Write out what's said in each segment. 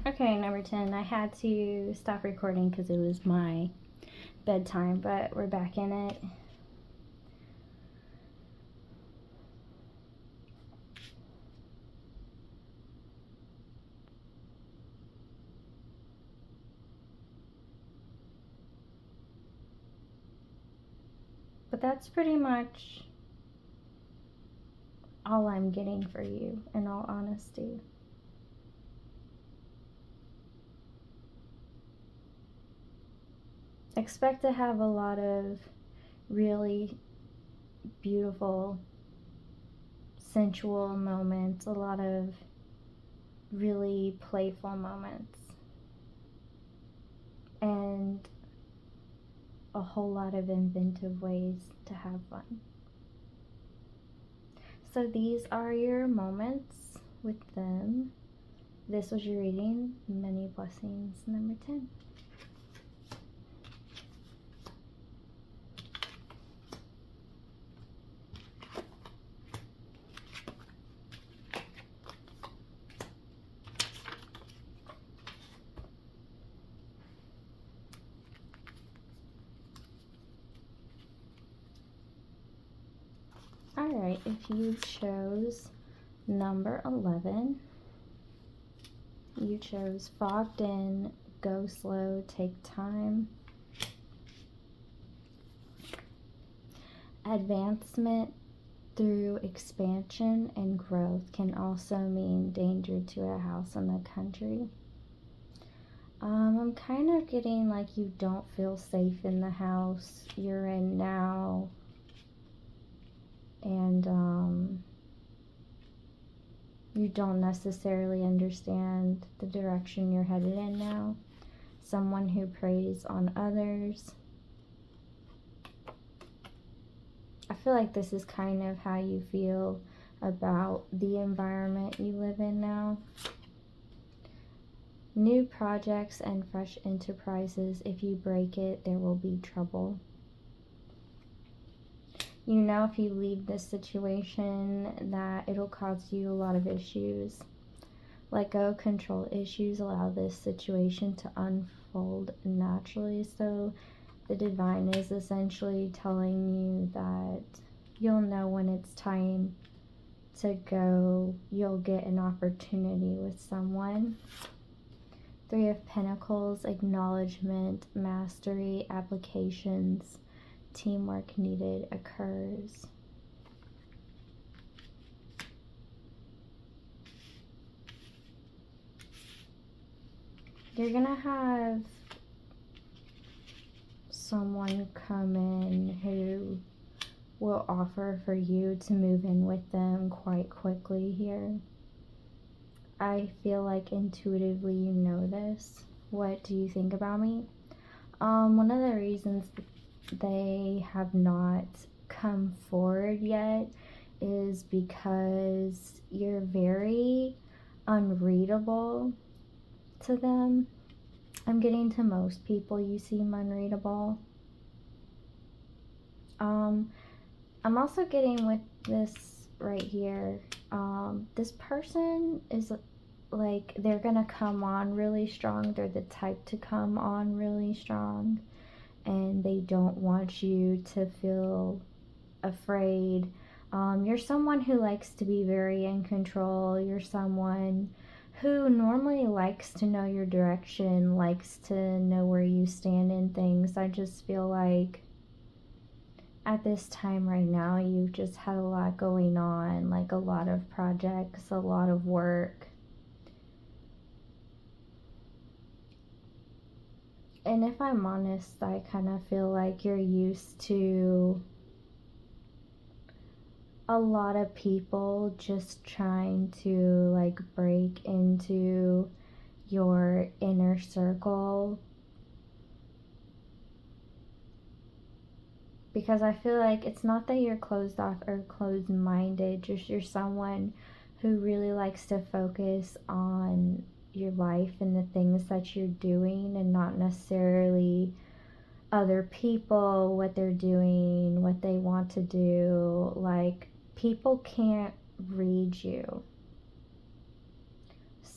Okay, number 10. I had to stop recording because it was my bedtime, but we're back in it. But that's pretty much all I'm getting for you, in all honesty. Expect to have a lot of really beautiful, sensual moments, a lot of really playful moments, and a whole lot of inventive ways to have fun. So these are your moments with them. This was your reading. Many blessings, number 10. Alright, if you chose number 11, you chose fogged in, go slow, take time. Advancement through expansion and growth can also mean danger to a house in the country. I'm kind of getting like you don't feel safe in the house you're in now. And you don't necessarily understand the direction you're headed in now. Someone who preys on others. I feel like this is kind of how you feel about the environment you live in now. New projects and fresh enterprises. If you break it, there will be trouble. You know, if you leave this situation, that it'll cause you a lot of issues. Let go, control issues, allow this situation to unfold naturally. So the divine is essentially telling you that you'll know when it's time to go. You'll get an opportunity with someone. 3 of Pentacles, acknowledgement, mastery, applications. Teamwork needed occurs. You're gonna have someone come in who will offer for you to move in with them quite quickly here. I feel like intuitively you know this. What do you think about me? One of the reasons they have not come forward yet is because you're very unreadable to them. I'm getting to most people you seem unreadable. I'm also getting with this right here. This person is like, they're gonna come on really strong. They're the type to come on really strong, and they don't want you to feel afraid. You're someone who likes to be very in control. You're someone who normally likes to know your direction, likes to know where you stand in things. I just feel like at this time right now, you've just had a lot going on, like a lot of projects, a lot of work. And if I'm honest, I kind of feel like you're used to a lot of people just trying to like break into your inner circle. Because I feel like it's not that you're closed off or closed-minded, just you're someone who really likes to focus on your life and the things that you're doing, and not necessarily other people, what they're doing, what they want to do. Like, people can't read you.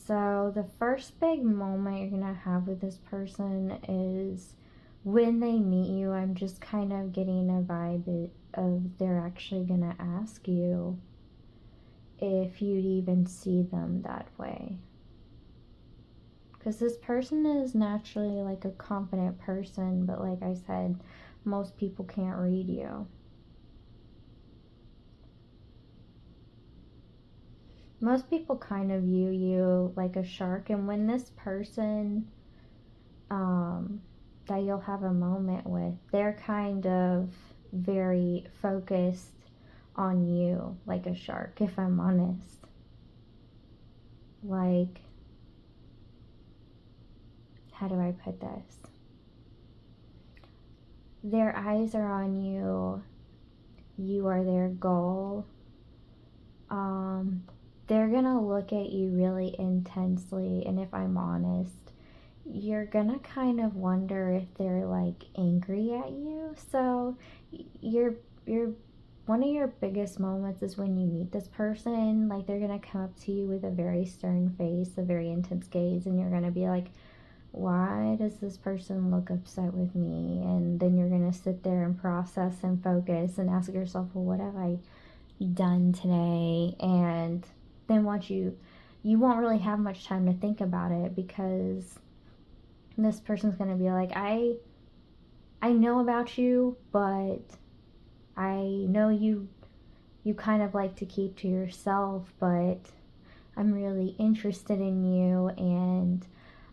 So the first big moment you're going to have with this person is when they meet you. I'm just kind of getting a vibe of they're actually going to ask you if you'd even see them that way. Because this person is naturally like a confident person, but like I said, most people can't read you. Most people kind of view you like a shark, and when this person that you'll have a moment with, they're kind of very focused on you like a shark, if I'm honest. Like, how do I put this? Their eyes are on you. You are their goal. They're gonna look at you really intensely, and if I'm honest, you're gonna kind of wonder if they're like angry at you. So you're one of your biggest moments is when you meet this person. Like, they're gonna come up to you with a very stern face, a very intense gaze, and you're gonna be like, why does this person look upset with me? And then you're gonna sit there and process and focus and ask yourself, well, what have I done today? And then once you won't really have much time to think about it, because this person's gonna be like, I know about you, but I know you kind of like to keep to yourself, but I'm really interested in you, and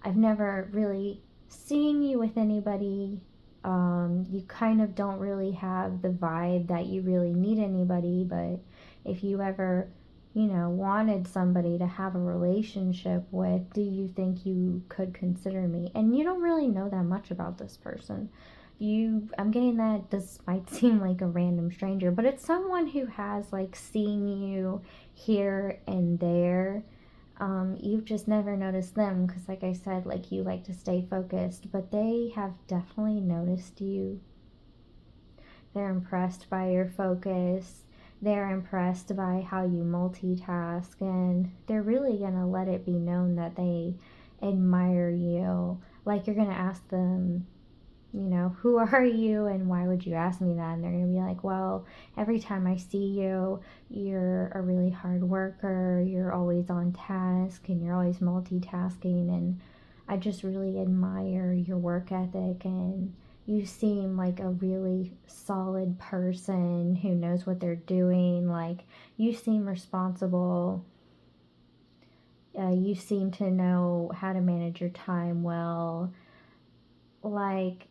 I've never really seen you with anybody. You kind of don't really have the vibe that you really need anybody, but if you ever, wanted somebody to have a relationship with, do you think you could consider me? And you don't really know that much about this person. I'm getting that this might seem like a random stranger, but it's someone who has like seen you here and there. You've just never noticed them because, like I said, like, you like to stay focused, but they have definitely noticed you. They're impressed by your focus. They're impressed by how you multitask, and they're really gonna let it be known that they admire you. Like, you're gonna ask them, who are you and why would you ask me that? And they're going to be like, well, every time I see you, you're a really hard worker, you're always on task, and you're always multitasking, and I just really admire your work ethic, and you seem like a really solid person who knows what they're doing. Like, you seem responsible. You seem to know how to manage your time well. Like,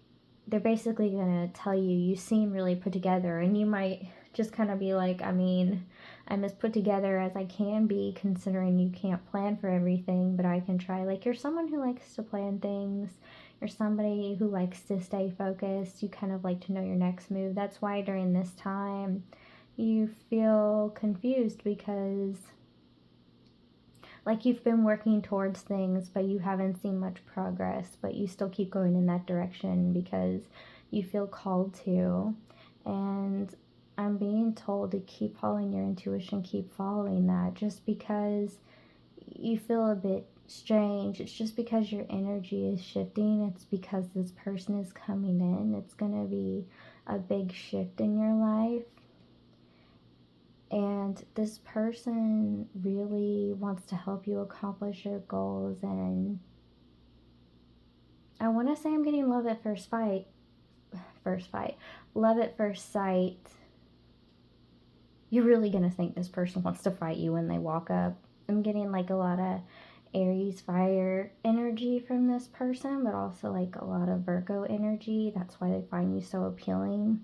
they're basically gonna tell you seem really put together, and you might just kind of be like, I mean, I'm as put together as I can be, considering you can't plan for everything, but I can try. Like, you're someone who likes to plan things. You're somebody who likes to stay focused. You kind of like to know your next move. That's why during this time you feel confused, because like, you've been working towards things, but you haven't seen much progress, but you still keep going in that direction because you feel called to. And I'm being told to keep following your intuition, keep following that. Just because you feel a bit strange, it's just because your energy is shifting. It's because this person is coming in. It's going to be a big shift in your life. And this person really wants to help you accomplish your goals. And I want to say I'm getting love at first sight. Love at first sight. You're really going to think this person wants to fight you when they walk up. I'm getting like a lot of Aries fire energy from this person, but also like a lot of Virgo energy. That's why they find you so appealing.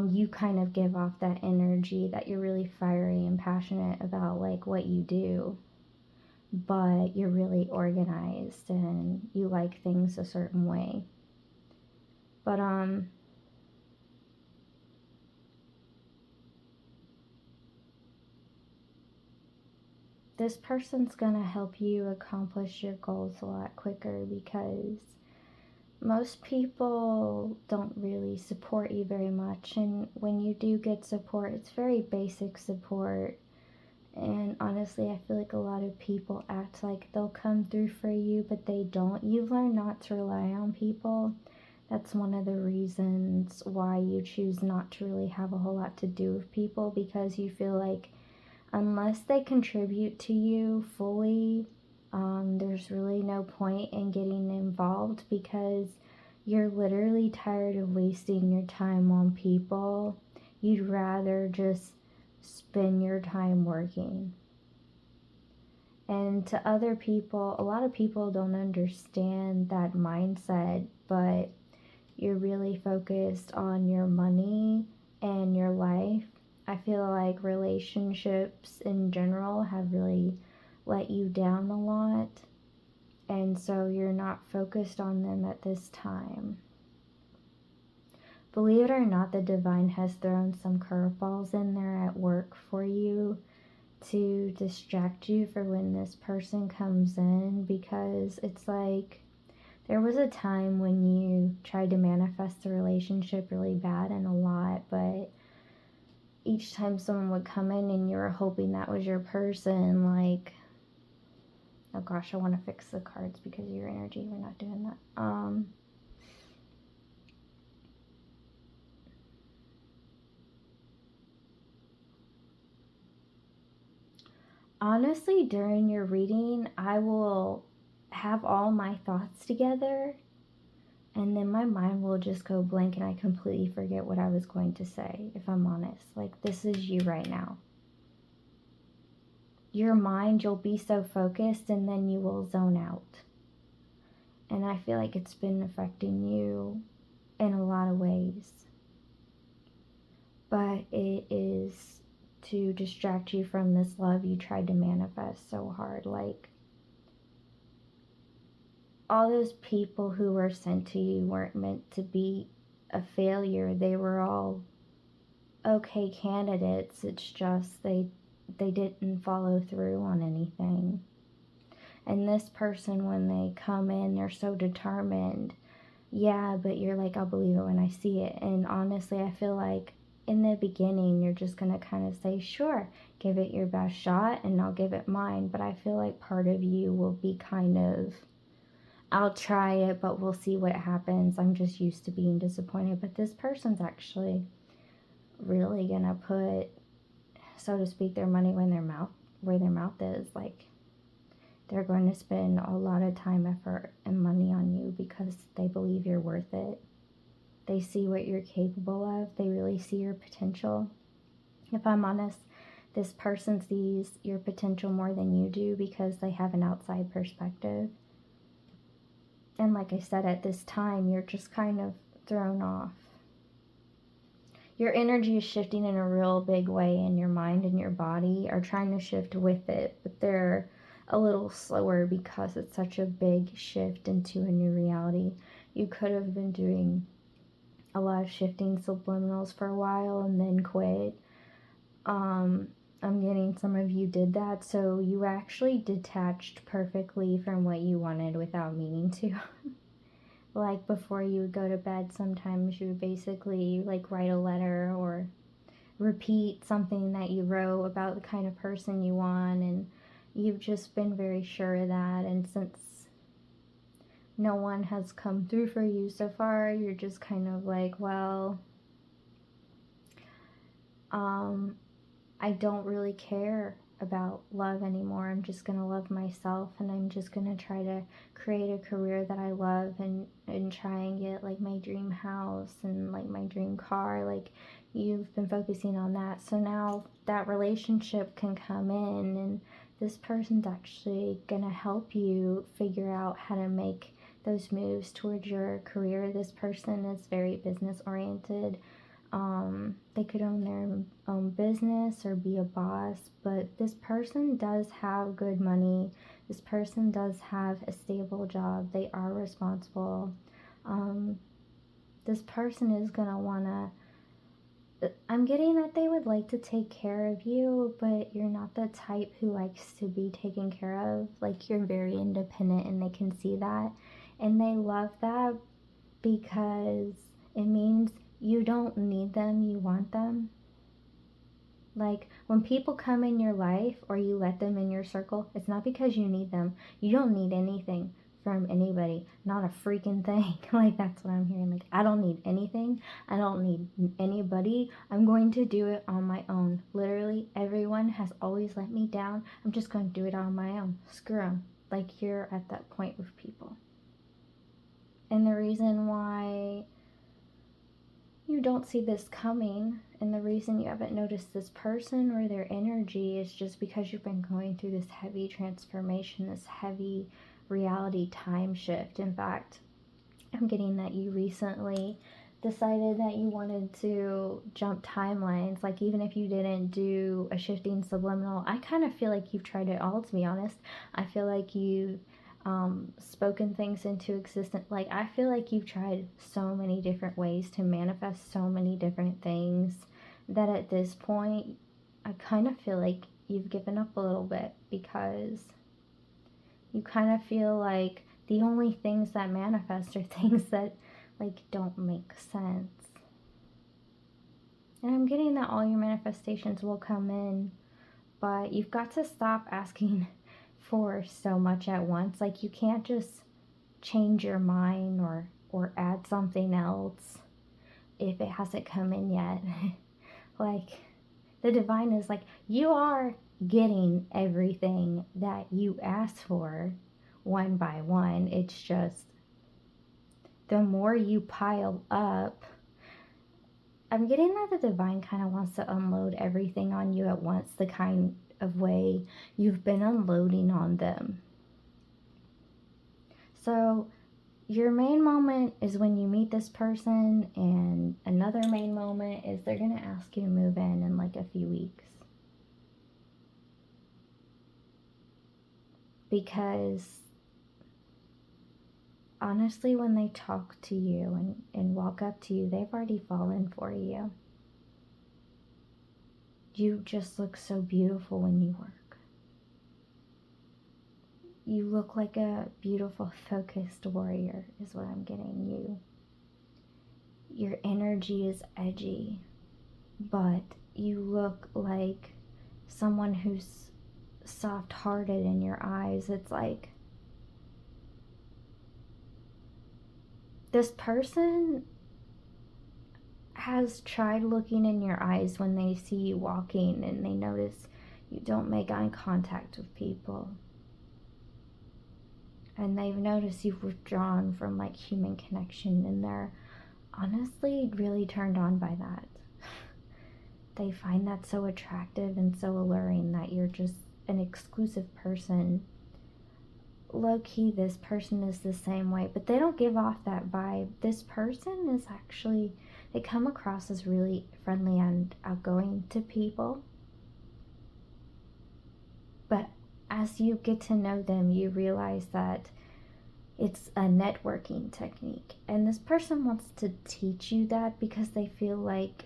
You kind of give off that energy that you're really fiery and passionate about like what you do, but you're really organized and you like things a certain way. But this person's gonna help you accomplish your goals a lot quicker, because most people don't really support you very much, and when you do get support, it's very basic support, And honestly, I feel like a lot of people act like they'll come through for you, but they don't. You've learned not to rely on people. That's one of the reasons why you choose not to really have a whole lot to do with people, because you feel like unless they contribute to you fully, there's really no point in getting involved, because you're literally tired of wasting your time on people. You'd rather just spend your time working. And to other people, a lot of people don't understand that mindset, but you're really focused on your money and your life. I feel like relationships in general have really let you down a lot, and so you're not focused on them at this time. Believe it or not, the divine has thrown some curveballs in there at work for you to distract you for when this person comes in, because it's like there was a time when you tried to manifest a relationship really bad and a lot, but each time someone would come in and you were hoping that was your person, like, oh gosh, I want to fix the cards because of your energy. We're not doing that. Honestly, during your reading, I will have all my thoughts together, and then my mind will just go blank and I completely forget what I was going to say, if I'm honest. Like, this is you right now. Your mind, you'll be so focused and then you will zone out. And I feel like it's been affecting you in a lot of ways. But it is to distract you from this love you tried to manifest so hard. Like, all those people who were sent to you weren't meant to be a failure. They were all okay candidates. It's just they didn't follow through on anything. And this person, when they come in, they're so determined. Yeah, but you're like, I'll believe it when I see it. And honestly, I feel like in the beginning, you're just going to kind of say, sure, give it your best shot and I'll give it mine. But I feel like part of you will be kind of, I'll try it, but we'll see what happens. I'm just used to being disappointed. But this person's actually really going to put, so to speak, their money where their mouth is. Like, they're going to spend a lot of time, effort, and money on you because they believe you're worth it. They see what you're capable of. They really see your potential. If I'm honest, this person sees your potential more than you do because they have an outside perspective. And like I said, at this time, you're just kind of thrown off. Your energy is shifting in a real big way, and your mind and your body are trying to shift with it, but they're a little slower because it's such a big shift into a new reality. You could have been doing a lot of shifting subliminals for a while and then quit. I'm getting some of you did that, so you actually detached perfectly from what you wanted without meaning to. Like, before you would go to bed, sometimes you would basically like write a letter or repeat something that you wrote about the kind of person you want, and you've just been very sure of that. And since no one has come through for you so far, you're just kind of like, well, I don't really care about love anymore. I'm just going to love myself, and I'm just going to try to create a career that I love and try and get like my dream house and like my dream car. Like, you've been focusing on that. So now that relationship can come in, and this person's actually going to help you figure out how to make those moves towards your career. This person is very business oriented. They could own their own business or be a boss, but this person does have good money. This person does have a stable job. They are responsible. This person is going to want to, I'm getting that they would like to take care of you, but you're not the type who likes to be taken care of. Like, you're very independent and they can see that. And they love that because it means you don't need them, you want them. Like, when people come in your life or you let them in your circle, it's not because you need them. You don't need anything from anybody. Not a freaking thing. Like, that's what I'm hearing. Like, I don't need anything. I don't need anybody. I'm going to do it on my own. Literally, everyone has always let me down. I'm just going to do it on my own. Screw them. Like, you're at that point with people. And the reason why you don't see this coming, and the reason you haven't noticed this person or their energy, is just because you've been going through this heavy transformation, this heavy reality time shift. In fact, I'm getting that you recently decided that you wanted to jump timelines. Like, even if you didn't do a shifting subliminal, I kind of feel like you've tried it all, to be honest. I feel like you've spoken things into existence. Like, I feel like you've tried so many different ways to manifest so many different things that at this point, I kind of feel like you've given up a little bit, because you kind of feel like the only things that manifest are things that, like, don't make sense. And I'm getting that all your manifestations will come in, but you've got to stop asking for so much at once. Like, you can't just change your mind or add something else if it hasn't come in yet. Like, the divine is like, you are getting everything that you asked for one by one. It's just the more you pile up, I'm getting that the divine kind of wants to unload everything on you at once, the kind of way you've been unloading on them. So your main moment is when you meet this person, and another main moment is they're going to ask you to move in like a few weeks. Because honestly, when they talk to you and walk up to you, they've already fallen for you. You just look so beautiful when you work. You look like a beautiful, focused warrior is what I'm getting you. Your energy is edgy, but you look like someone who's soft-hearted in your eyes. It's like this person has tried looking in your eyes when they see you walking and they notice you don't make eye contact with people. And they've noticed you've withdrawn from like human connection, and they're honestly really turned on by that. They find that so attractive and so alluring that you're just an exclusive person. Low-key, this person is the same way, but they don't give off that vibe. This person is actually, they come across as really friendly and outgoing to people. But as you get to know them, you realize that it's a networking technique. And this person wants to teach you that because they feel like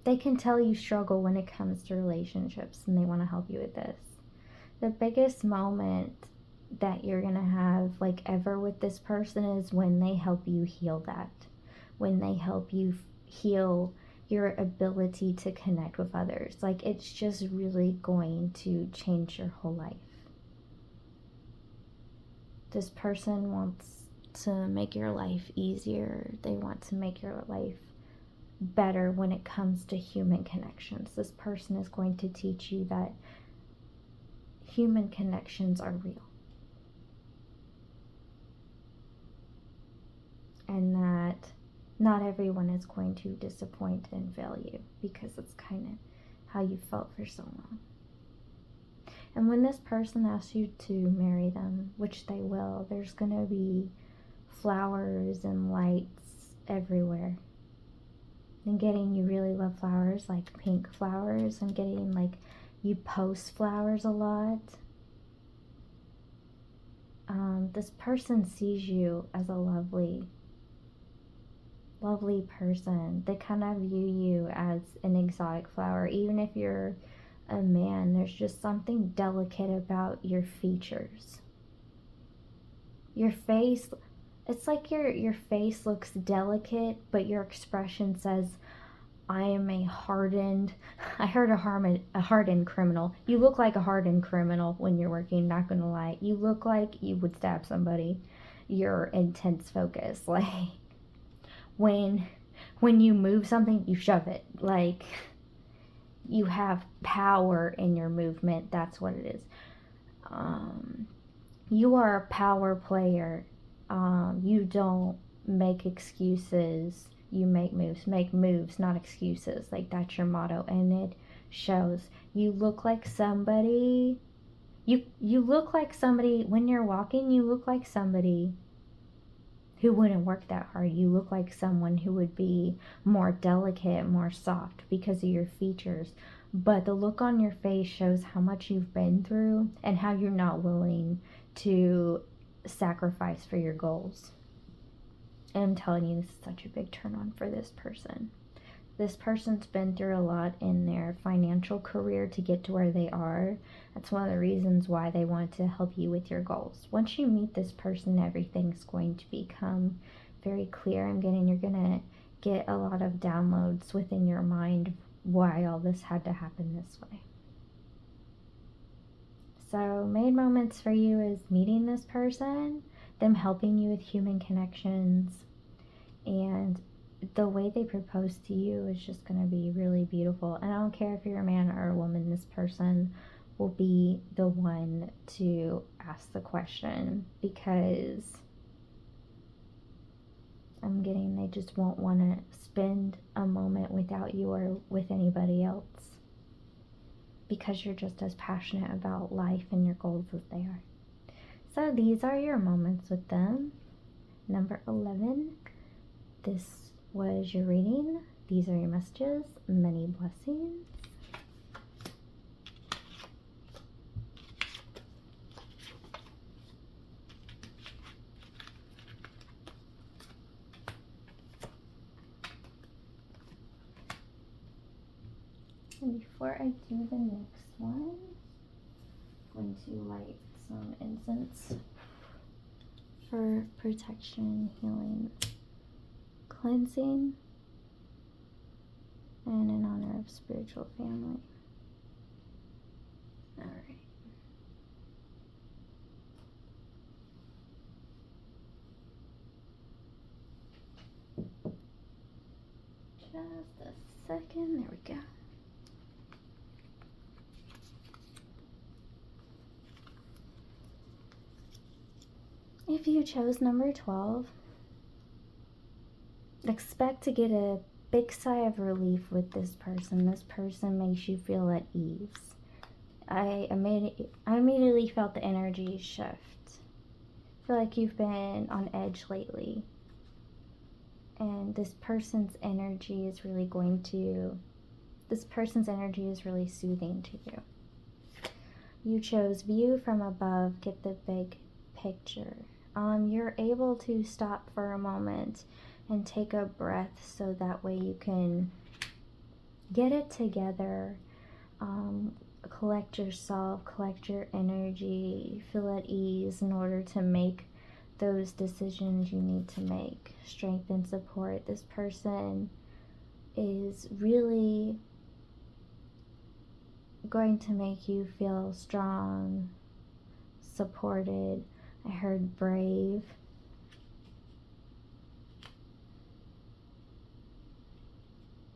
they can tell you struggle when it comes to relationships, and they want to help you with this. The biggest moment that you're going to have like ever with this person is when they help you heal that. When they help you heal your ability to connect with others. Like, it's just really going to change your whole life. This person wants to make your life easier. They want to make your life better when it comes to human connections. This person is going to teach you that human connections are real. And that not everyone is going to disappoint and fail you, because it's kind of how you felt for so long. And when this person asks you to marry them, which they will, there's going to be flowers and lights everywhere. And getting you really love flowers, like pink flowers. I'm getting like you post flowers a lot. This person sees you as a lovely person. They kind of view you as an exotic flower. Even if you're a man, there's just something delicate about your features. Your face, it's like your face looks delicate, but your expression says, I am I heard a hardened criminal. You look like a hardened criminal when you're working, not gonna lie. You look like you would stab somebody. Your intense focus. Like, when you move something, you shove it. Like, you have power in your movement. That's what it is. You are a power player. You don't make excuses. You make moves, not excuses. Like, that's your motto, and it shows. You look like somebody. You look like somebody when you're walking. You look like somebody who wouldn't work that hard. You look like someone who would be more delicate, more soft because of your features. But the look on your face shows how much you've been through and how you're not willing to sacrifice for your goals. And I'm telling you, this is such a big turn on for this person. This person's been through a lot in their financial career to get to where they are. That's one of the reasons why they want to help you with your goals. Once you meet this person, everything's going to become very clear. You're going to get a lot of downloads within your mind why all this had to happen this way. So, main moments for you is meeting this person, them helping you with human connections, and the way they propose to you is just going to be really beautiful. And I don't care if you're a man or a woman, this person will be the one to ask the question, because I'm getting they just won't want to spend a moment without you or with anybody else, because you're just as passionate about life and your goals as they are. So these are your moments with them. Number 11, this was your reading. These are your messages. Many blessings. And before I do the next one, I'm going to light some incense for protection, healing, cleansing, and in honor of spiritual family. Alright. Just a second. There we go. If you chose number 12, expect to get a big sigh of relief with this person. This person makes you feel at ease. I immediately felt the energy shift. I feel like you've been on edge lately. And this person's energy is really soothing to you. You chose view from above, get the big picture. You're able to stop for a moment and take a breath so that way you can get it together, collect yourself, collect your energy, feel at ease in order to make those decisions you need to make. Strength and support. This person is really going to make you feel strong, supported. I heard brave.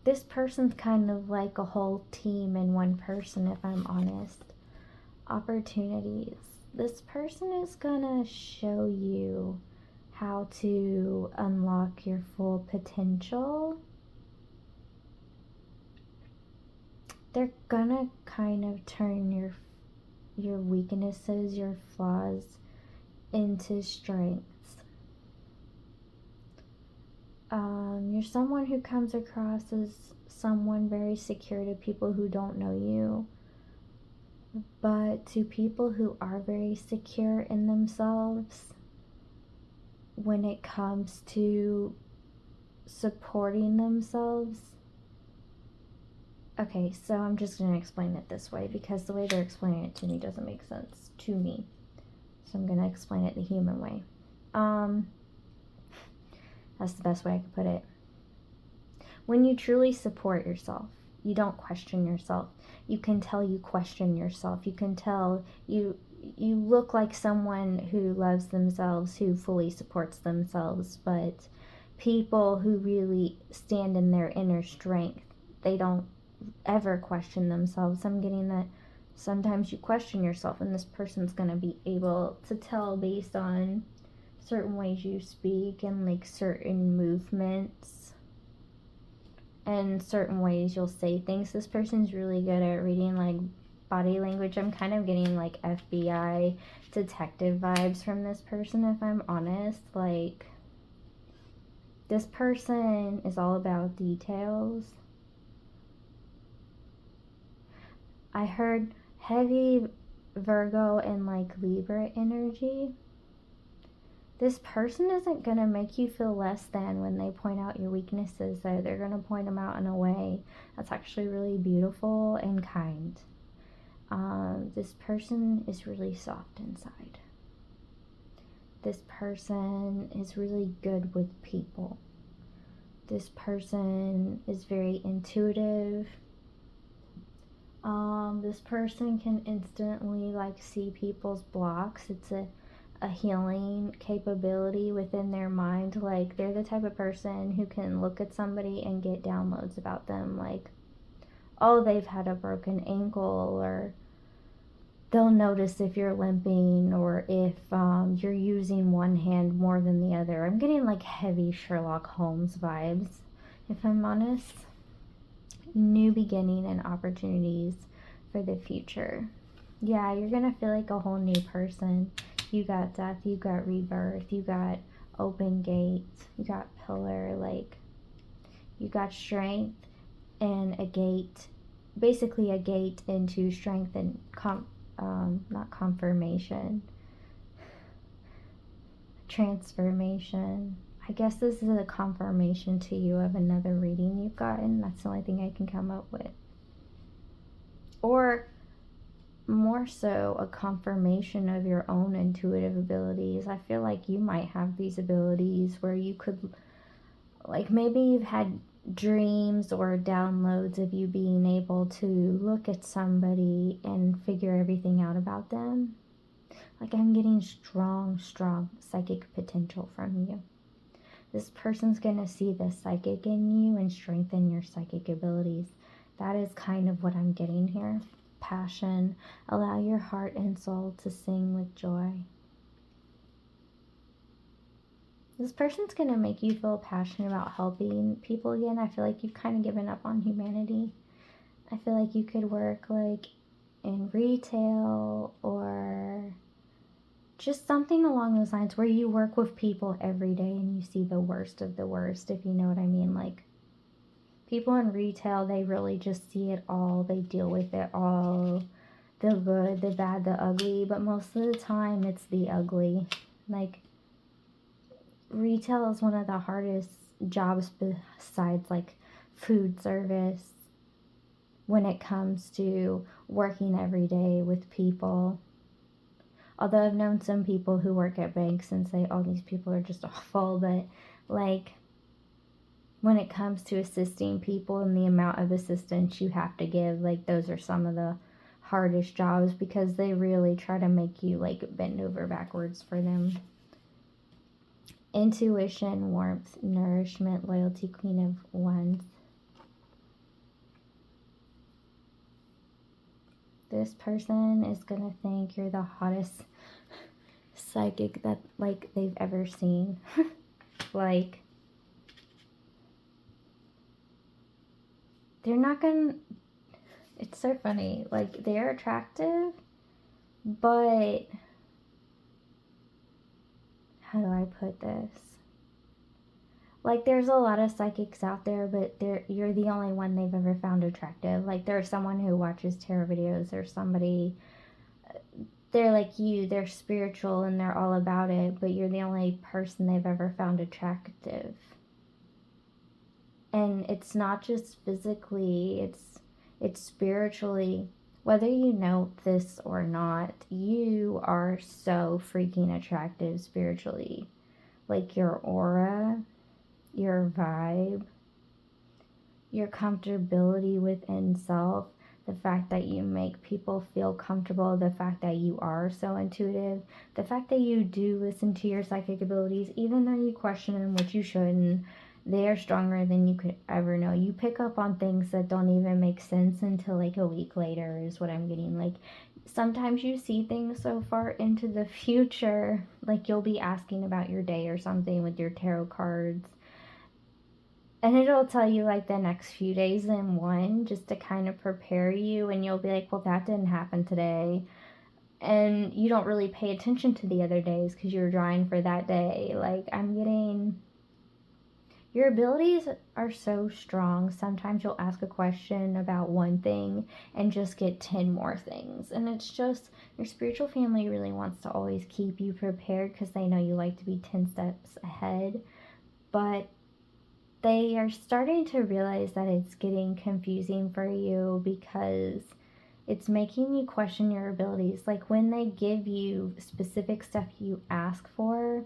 This person's kind of like a whole team in one person, if I'm honest. Opportunities. This person is gonna show you how to unlock your full potential. They're gonna kind of turn your weaknesses, your flaws into strengths. You're someone who comes across as someone very secure to people who don't know you. But to people who are very secure in themselves, when it comes to supporting themselves, okay, so I'm just going to explain it this way because the way they're explaining it to me doesn't make sense to me. So I'm going to explain it the human way. That's the best way I could put it. when you truly support yourself, you don't question yourself. You can tell you question yourself. You can tell you look like someone who loves themselves, who fully supports themselves. But people who really stand in their inner strength, they don't ever question themselves. I'm getting that sometimes you question yourself, and this person's going to be able to tell based on certain ways you speak and like certain movements and certain ways you'll say things. This person's really good at reading like body language. I'm kind of getting like FBI detective vibes from this person, if I'm honest. Like, this person is all about details. I heard heavy Virgo and like Libra energy. This person isn't going to make you feel less than when they point out your weaknesses, though. They're going to point them out in a way that's actually really beautiful and kind. This person is really soft inside. This person is really good with people. This person is very intuitive. This person can instantly like see people's blocks. It's a healing capability within their mind. Like, they're the type of person who can look at somebody and get downloads about them. Like, oh, they've had a broken ankle, or they'll notice if you're limping, or if you're using one hand more than the other. I'm getting like heavy Sherlock Holmes vibes, if I'm honest. New beginning and opportunities for the future. Yeah, you're gonna feel like a whole new person. You got death, you got rebirth, you got open gates, you got pillar, like, you got strength and a gate, basically a gate into strength and not confirmation, transformation. I guess this is a confirmation to you of another reading you've gotten. That's the only thing I can come up with. Or more so, a confirmation of your own intuitive abilities. I feel like you might have these abilities where you could, like, maybe you've had dreams or downloads of you being able to look at somebody and figure everything out about them. Like, I'm getting strong psychic potential from you. This person's going to see the psychic in you and strengthen your psychic abilities. That is kind of what I'm getting here. Passion. Allow your heart and soul to sing with joy. This person's going to make you feel passionate about helping people again. I feel like you've kind of given up on humanity. I feel like you could work like in retail or just something along those lines where you work with people every day and you see the worst of the worst, if you know what I mean. Like, people in retail, they really just see it all. They deal with it all. The good, the bad, the ugly. But most of the time, it's the ugly. Like, retail is one of the hardest jobs besides, like, food service when it comes to working every day with people. Although I've known some people who work at banks and say, oh, these people are just awful. But, like, when it comes to assisting people and the amount of assistance you have to give, like, those are some of the hardest jobs because they really try to make you, like, bend over backwards for them. Intuition, warmth, nourishment, loyalty, Queen of Wands. This person is going to think you're the hottest psychic that, like, they've ever seen. Like, they're not gonna, it's so funny, like, they're attractive, but how do I put this? Like, there's a lot of psychics out there, but you're the only one they've ever found attractive. Like, there's someone who watches tarot videos, there's somebody, they're like you, they're spiritual and they're all about it, but you're the only person they've ever found attractive. And it's not just physically, it's spiritually. Whether you know this or not, you are so freaking attractive spiritually. Like, your aura, your vibe, your comfortability within self, the fact that you make people feel comfortable, the fact that you are so intuitive, the fact that you do listen to your psychic abilities, even though you question them, which you shouldn't. They are stronger than you could ever know. You pick up on things that don't even make sense until like a week later, is what I'm getting. Like, sometimes you see things so far into the future, like you'll be asking about your day or something with your tarot cards, and it'll tell you like the next few days in one, just to kind of prepare you, and you'll be like, well, that didn't happen today. And you don't really pay attention to the other days because you're drawing for that day. Like, I'm getting, your abilities are so strong. Sometimes you'll ask a question about one thing and just get 10 more things. And it's just, your spiritual family really wants to always keep you prepared because they know you like to be 10 steps ahead. But they are starting to realize that it's getting confusing for you because it's making you question your abilities. Like, when they give you specific stuff you ask for,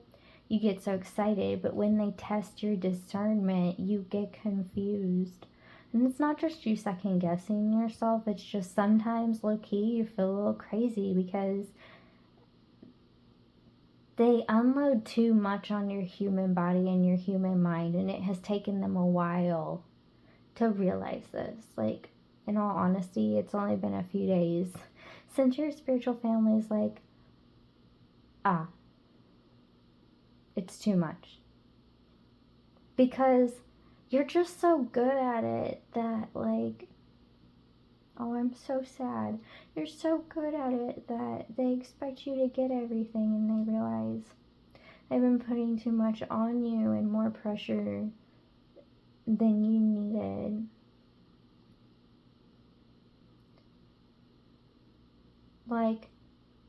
you get so excited, but when they test your discernment, you get confused. And it's not just you second guessing yourself, it's just sometimes low key you feel a little crazy because they unload too much on your human body and your human mind, and it has taken them a while to realize this. Like, in all honesty, it's only been a few days since your spiritual family is like, it's too much. Because you're just so good at it that, like, oh, I'm so sad. You're so good at it that they expect you to get everything, and they realize they've been putting too much on you and more pressure than you needed. Like,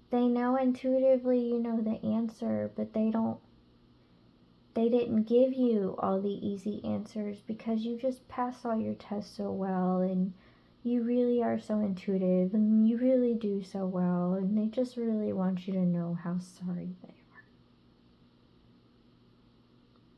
they know intuitively you know the answer, but they didn't give you all the easy answers because you just passed all your tests so well, and you really are so intuitive, and you really do so well, and they just really want you to know how sorry they are.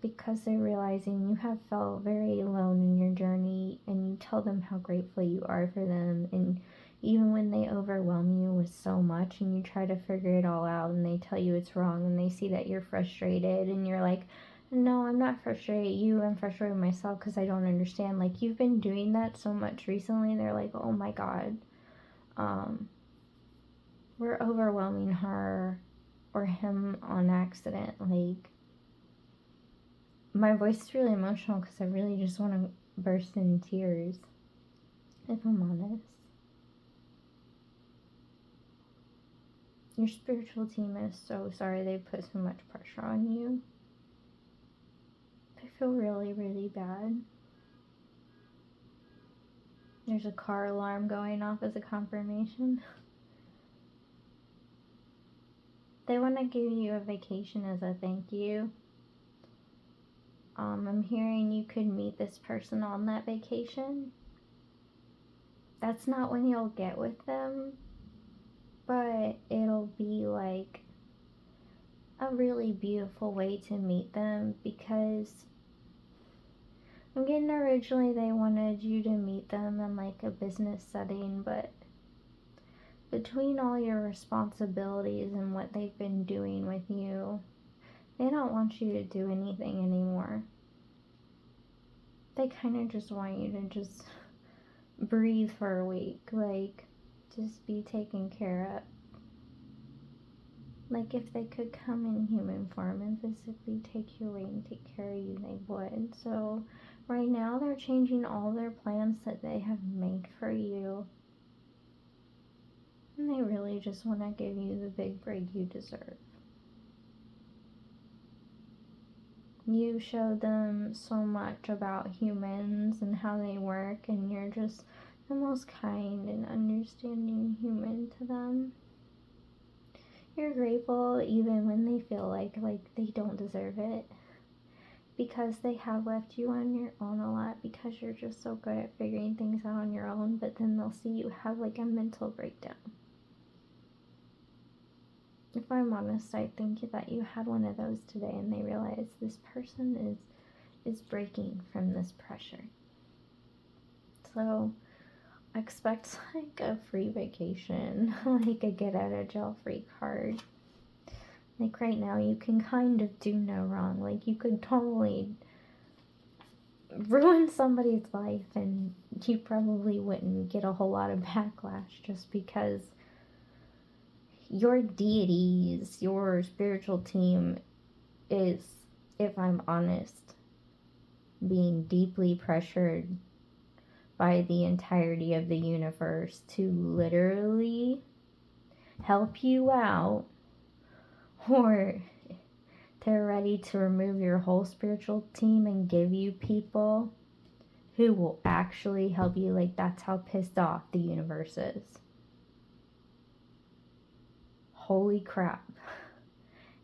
Because they're realizing you have felt very alone in your journey, and you tell them how grateful you are for them, and even when they overwhelm you with so much and you try to figure it all out and they tell you it's wrong and they see that you're frustrated and you're like, no, I'm not frustrated you, I'm frustrated myself because I don't understand. Like, you've been doing that so much recently. They're like, oh my god, we're overwhelming her or him on accident. Like, my voice is really emotional because I really just want to burst in tears, if I'm honest. Your spiritual team is so sorry they put so much pressure on you. I feel really, really bad. There's a car alarm going off as a confirmation. They want to give you a vacation as a thank you. I'm hearing you could meet this person on that vacation. That's not when you'll get with them, but it'll be like a really beautiful way to meet them, because I'm getting originally they wanted you to meet them in like a business setting, but between all your responsibilities and what they've been doing with you, they don't want you to do anything anymore. They kind of just want you to just breathe for a week, like, just be taken care of. Like, if they could come in human form and physically take you away and take care of you, they would. So right now they're changing all their plans that they have made for you, and they really just want to give you the big break you deserve. You showed them so much about humans and how they work, and you're just the most kind and understanding human to them. You're grateful even when they feel like they don't deserve it, because they have left you on your own a lot because you're just so good at figuring things out on your own, but then they'll see you have like a mental breakdown. If I'm honest, I think that you had one of those today, and they realize this person is breaking from this pressure. So expect like a free vacation, like a get out of jail free card. Like right now, you can kind of do no wrong. Like you could totally ruin somebody's life and you probably wouldn't get a whole lot of backlash just because your deities, your spiritual team is, if I'm honest, being deeply pressured by the entirety of the universe to literally help you out, or they're ready to remove your whole spiritual team and give you people who will actually help you. Like, that's how pissed off the universe is. Holy crap.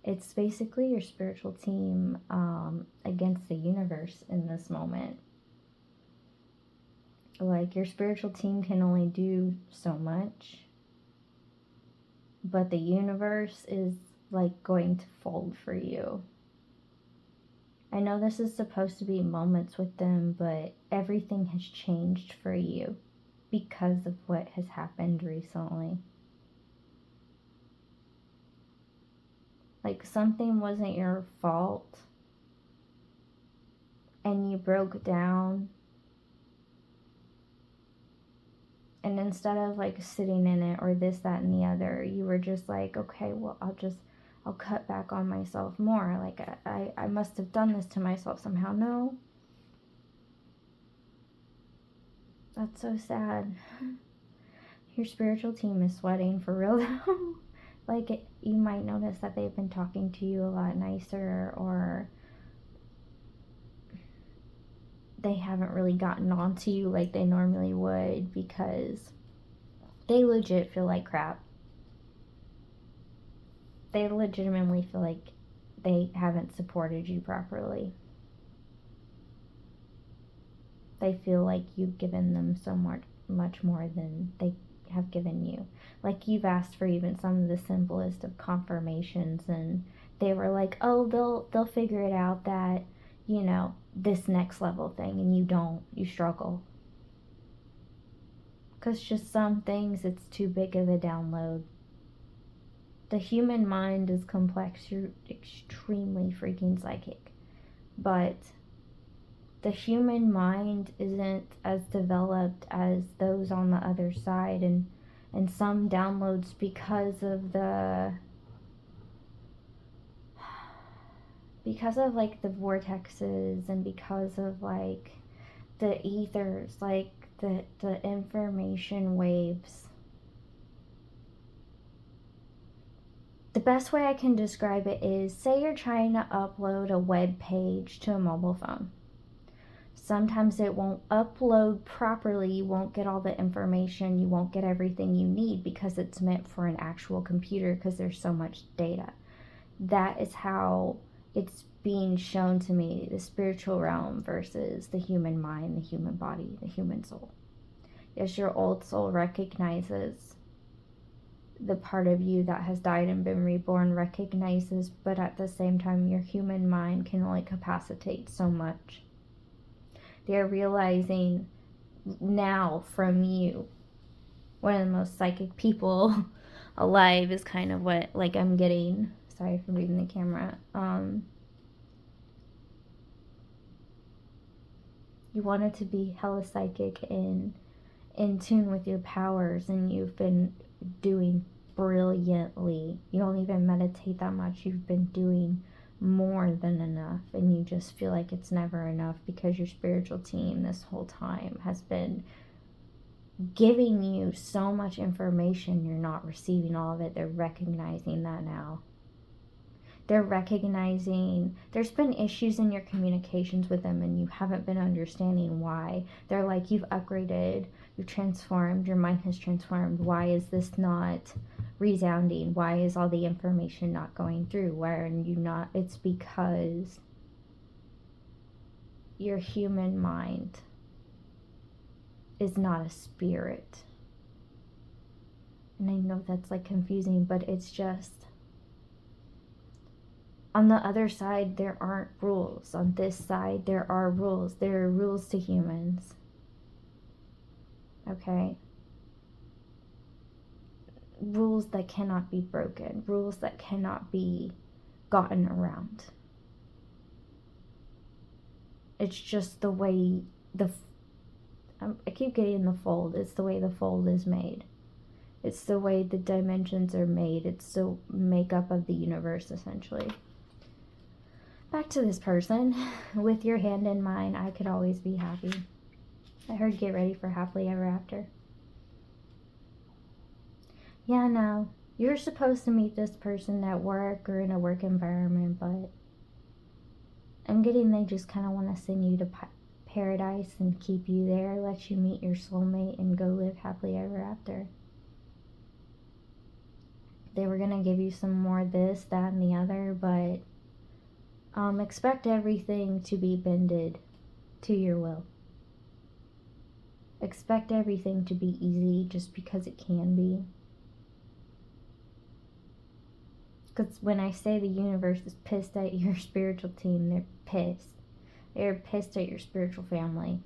It's basically your spiritual team against the universe in this moment. Like, your spiritual team can only do so much, but the universe is like going to fold for you. I know this is supposed to be moments with them, but everything has changed for you because of what has happened recently. Like, something wasn't your fault and you broke down, and instead of like sitting in it or this, that, and the other, you were just like, okay, well, I'll cut back on myself more. Like, I must have done this to myself somehow. No. That's so sad. Your spiritual team is sweating for real though. Like, you might notice that they've been talking to you a lot nicer, or they haven't really gotten on to you like they normally would because they legit feel like crap. They legitimately feel like they haven't supported you properly. They feel like you've given them so much more than they have given you. Like, you've asked for even some of the simplest of confirmations, and they were like, oh, they'll figure it out, that, you know, this next level thing, and you don't. You struggle. Because just some things, it's too big of a download. The human mind is complex. You're extremely freaking psychic. But the human mind isn't as developed as those on the other side, and some downloads, because of like the vortexes, and because of like the ethers, like the information waves. The best way I can describe it is, say you're trying to upload a web page to a mobile phone. Sometimes it won't upload properly, you won't get all the information, you won't get everything you need because it's meant for an actual computer because there's so much data. That is how it's being shown to me, the spiritual realm versus the human mind, the human body, the human soul. Yes, your old soul recognizes the part of you that has died and been reborn, recognizes, but at the same time, your human mind can only capacitate so much. They're realizing now from you, one of the most psychic people alive is kind of what, like, I'm getting. Sorry for moving the camera. You wanted to be hella psychic and in tune with your powers, and you've been doing brilliantly. You don't even meditate that much. You've been doing more than enough, and you just feel like it's never enough because your spiritual team this whole time has been giving you so much information. You're not receiving all of it. They're recognizing that now. They're recognizing there's been issues in your communications with them, and you haven't been understanding why. They're like, you've upgraded, you've transformed, your mind has transformed. Why is this not resounding? Why is all the information not going through? Why are you not? It's because your human mind is not a spirit. And I know that's like confusing, but it's just, on the other side, there aren't rules. On this side, there are rules. There are rules to humans. Okay? Rules that cannot be broken, rules that cannot be gotten around. It's just the way I keep getting the fold. It's the way the fold is made. It's the way the dimensions are made. It's the makeup of the universe, essentially. Back to this person. With your hand in mine, I could always be happy. I heard get ready for happily ever after. Yeah, no. You're supposed to meet this person at work or in a work environment, but I'm getting they just kind of want to send you to paradise and keep you there, let you meet your soulmate and go live happily ever after. They were going to give you some more this, that, and the other, but expect everything to be bended to your will. Expect everything to be easy just because it can be. Because when I say the universe is pissed at your spiritual team, they're pissed. They're pissed at your spiritual family.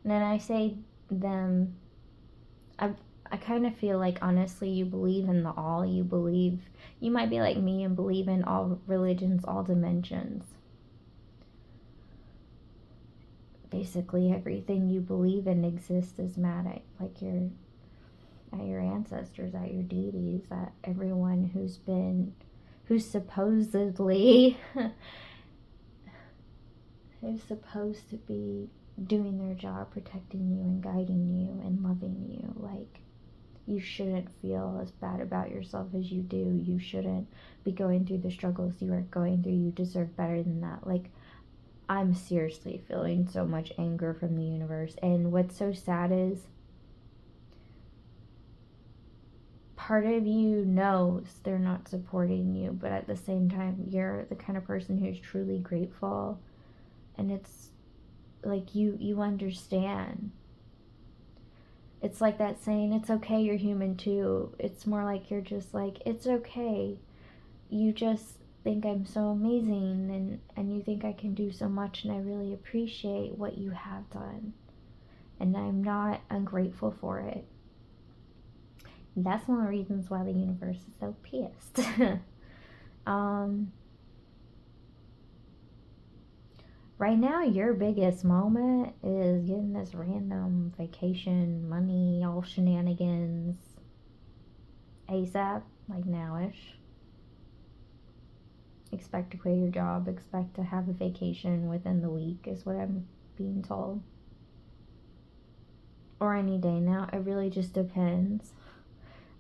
And then I say them, I kind of feel like, honestly, you believe in the all. You might be like me and believe in all religions, all dimensions. Basically, everything you believe in exists as matter. Like at your ancestors, at your deities, at everyone who's supposedly who's supposed to be doing their job, protecting you and guiding you and loving you. Like, you shouldn't feel as bad about yourself as you do. You shouldn't be going through the struggles you are going through. You deserve better than that. Like, I'm seriously feeling so much anger from the universe. And what's so sad is part of you knows they're not supporting you, but at the same time, you're the kind of person who's truly grateful. And it's like you understand. It's like that saying, it's okay, you're human too. It's more like you're just like, it's okay. You just think I'm so amazing and you think I can do so much, and I really appreciate what you have done. And I'm not ungrateful for it. And that's one of the reasons why the universe is so pissed. Right now, your biggest moment is getting this random vacation, money, all shenanigans ASAP, like nowish. Expect to quit your job, expect to have a vacation within the week, is what I'm being told. Or any day now. It really just depends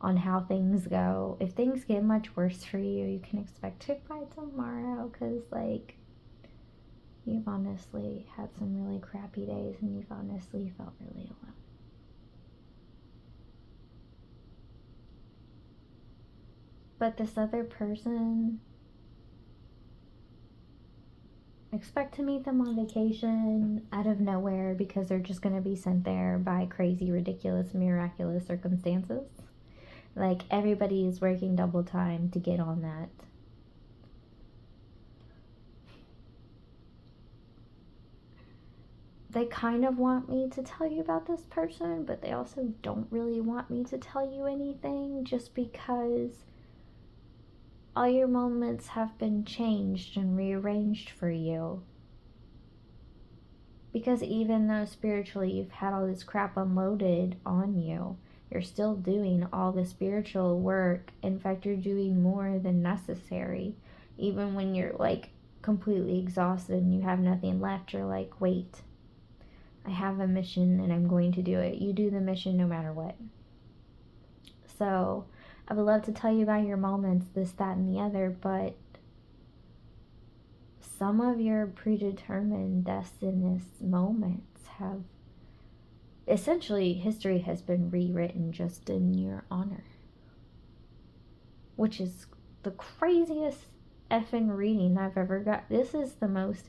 on how things go. If things get much worse for you, you can expect to by tomorrow, because, like, you've honestly had some really crappy days and you've honestly felt really alone. But this other person, expect to meet them on vacation out of nowhere because they're just going to be sent there by crazy, ridiculous, miraculous circumstances. Like, everybody is working double time to get on that. They kind of want me to tell you about this person, but they also don't really want me to tell you anything, just because all your moments have been changed and rearranged for you. Because even though spiritually you've had all this crap unloaded on you, you're still doing all the spiritual work. In fact, you're doing more than necessary. Even when you're, like, completely exhausted and you have nothing left, you're like, wait, I have a mission and I'm going to do it. You do the mission no matter what. So I would love to tell you about your moments, this, that, and the other, but some of your predetermined, destined moments have, essentially, history has been rewritten just in your honor. Which is the craziest effing reading I've ever got. This is the most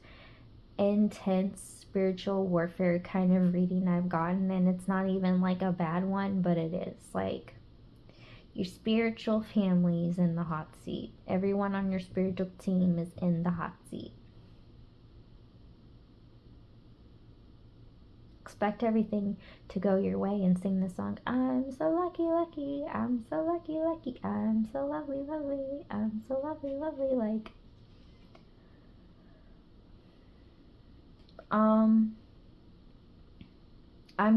intense spiritual warfare kind of reading I've gotten, and it's not even like a bad one, but it is. Like, your spiritual family is in the hot seat. Everyone on your spiritual team is in the hot seat. expect everything to go your way and sing the song, I'm so lucky, lucky, I'm so lucky, lucky, I'm so lovely, lovely, I'm so lovely, lovely. Like, I'm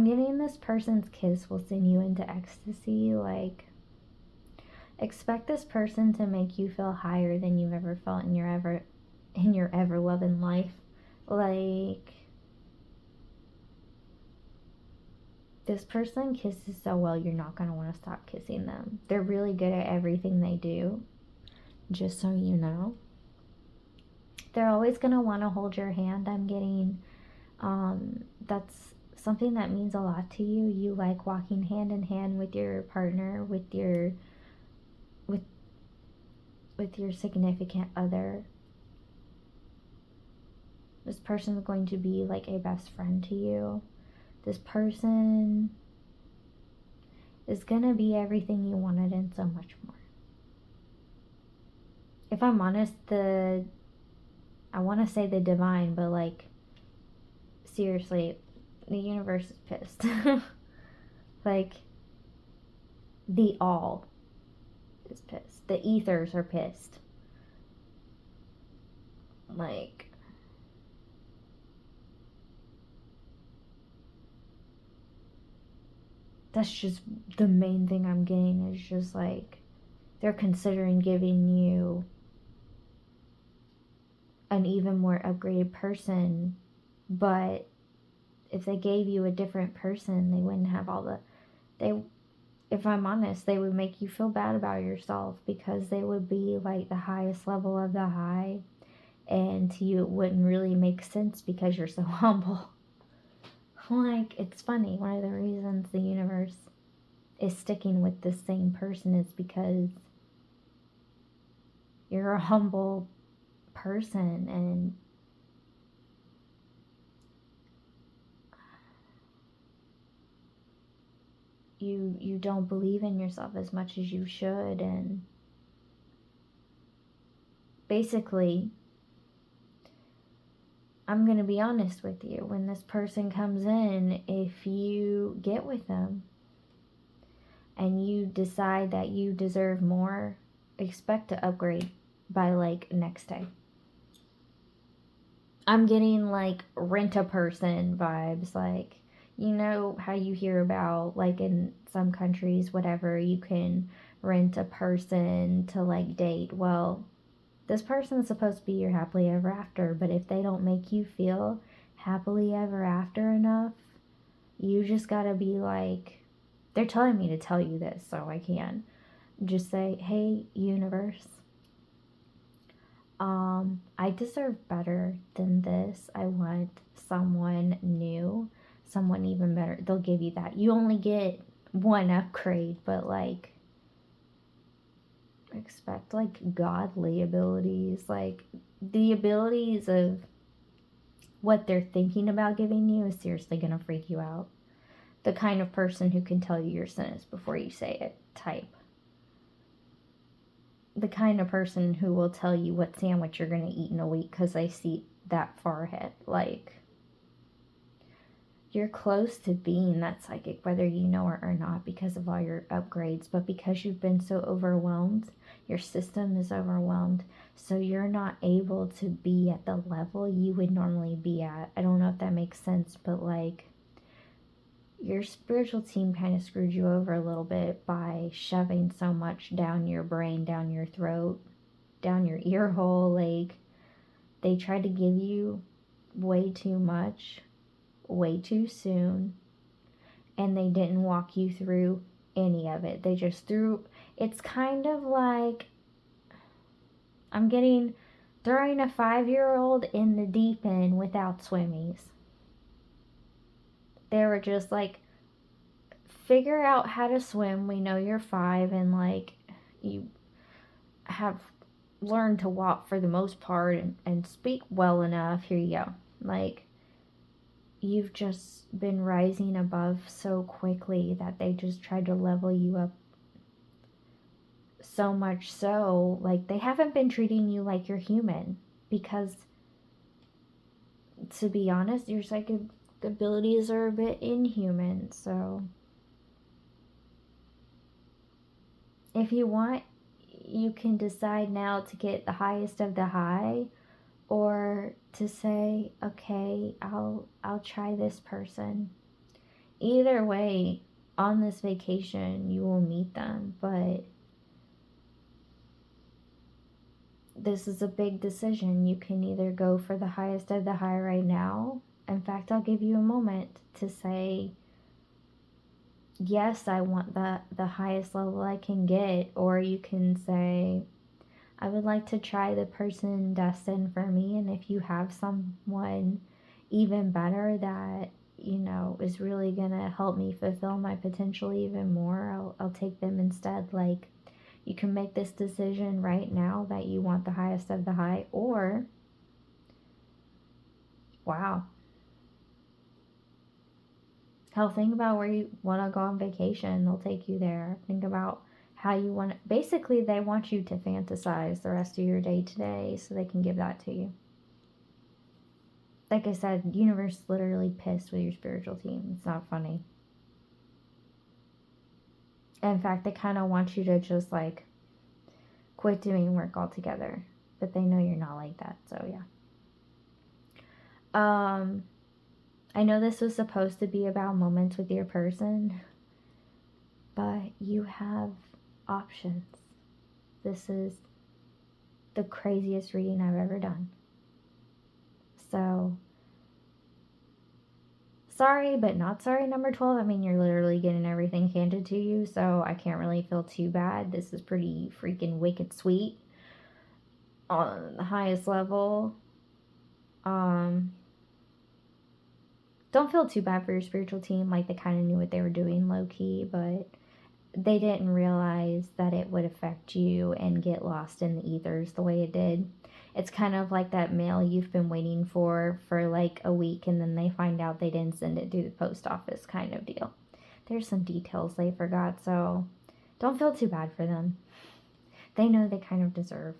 getting this person's kiss will send you into ecstasy. Like, expect this person to make you feel higher than you've ever felt in your ever loving life. Like, this person kisses so well, you're not going to want to stop kissing them. They're really good at everything they do, just so you know. They're always going to want to hold your hand. I'm getting, that's something that means a lot to you. You like walking hand in hand with your partner, with your significant other. This person is going to be like a best friend to you. This person is going to be everything you wanted and so much more. If I'm honest, I want to say the divine, but like, seriously, the universe is pissed. Like, the all is pissed. The ethers are pissed. Like, that's just the main thing I'm getting, is just like, they're considering giving you an even more upgraded person, but if they gave you a different person, they wouldn't have all the, if I'm honest, they would make you feel bad about yourself, because they would be like the highest level of the high, and to you it wouldn't really make sense because you're so humble. Like, it's funny, one of the reasons the universe is sticking with the same person is because you're a humble person, and you don't believe in yourself as much as you should. And basically, I'm going to be honest with you, when this person comes in, if you get with them and you decide that you deserve more, expect to upgrade by like next day. I'm getting like rent a person vibes. Like, you know how you hear about, like, in some countries, whatever, you can rent a person to like date. Well, this person's supposed to be your happily ever after, but if they don't make you feel happily ever after enough, you just gotta be like, they're telling me to tell you this, so I can just say, hey, universe, I deserve better than this. I want someone new, someone even better. They'll give you that. You only get one upgrade, but like, expect like godly abilities. Like, the abilities of what they're thinking about giving you is seriously gonna freak you out. The kind of person who can tell you your sentence before you say it type. The kind of person who will tell you what sandwich you're going to eat in a week because they see that far ahead. Like, you're close to being that psychic, whether you know it or not, because of all your upgrades. But because you've been so overwhelmed, your system is overwhelmed, so you're not able to be at the level you would normally be at. I don't know if that makes sense, but like, your spiritual team kind of screwed you over a little bit by shoving so much down your brain, down your throat, down your ear hole. Like, they tried to give you way too much, way too soon, and they didn't walk you through any of it. They just threw, it's kind of like, I'm getting throwing a 5-year-old in the deep end without swimmies. They were just like, figure out how to swim. We know you're 5 and like, you have learned to walk for the most part and speak well enough. Here you go. Like, you've just been rising above so quickly that they just tried to level you up so much so, like, they haven't been treating you like you're human, because to be honest, The abilities are a bit inhuman, so if you want, you can decide now to get the highest of the high, or to say, okay, I'll try this person. Either way, on this vacation you will meet them, but this is a big decision. You can either go for the highest of the high right now. In fact, I'll give you a moment to say, yes, I want the highest level I can get. Or you can say, I would like to try the person destined for me. And if you have someone even better that, you know, is really going to help me fulfill my potential even more, I'll take them instead. Like, you can make this decision right now that you want the highest of the high, or, wow, hell, think about where you want to go on vacation. They'll take you there. Think about how you want it. Basically, they want you to fantasize the rest of your day today so they can give that to you. Like I said, universe is literally pissed with your spiritual team. It's not funny. In fact, they kind of want you to just like quit doing work altogether. But they know you're not like that, so yeah. I know this was supposed to be about moments with your person, but you have options. This is the craziest reading I've ever done. So, sorry, but not sorry, number 12. I mean, you're literally getting everything handed to you, so I can't really feel too bad. This is pretty freaking wicked sweet on the highest level. Don't feel too bad for your spiritual team. Like, they kind of knew what they were doing low-key, but they didn't realize that it would affect you and get lost in the ethers the way it did. It's kind of like that mail you've been waiting for like a week, and then they find out they didn't send it to the post office kind of deal. There's some details they forgot, so don't feel too bad for them. They know they kind of deserve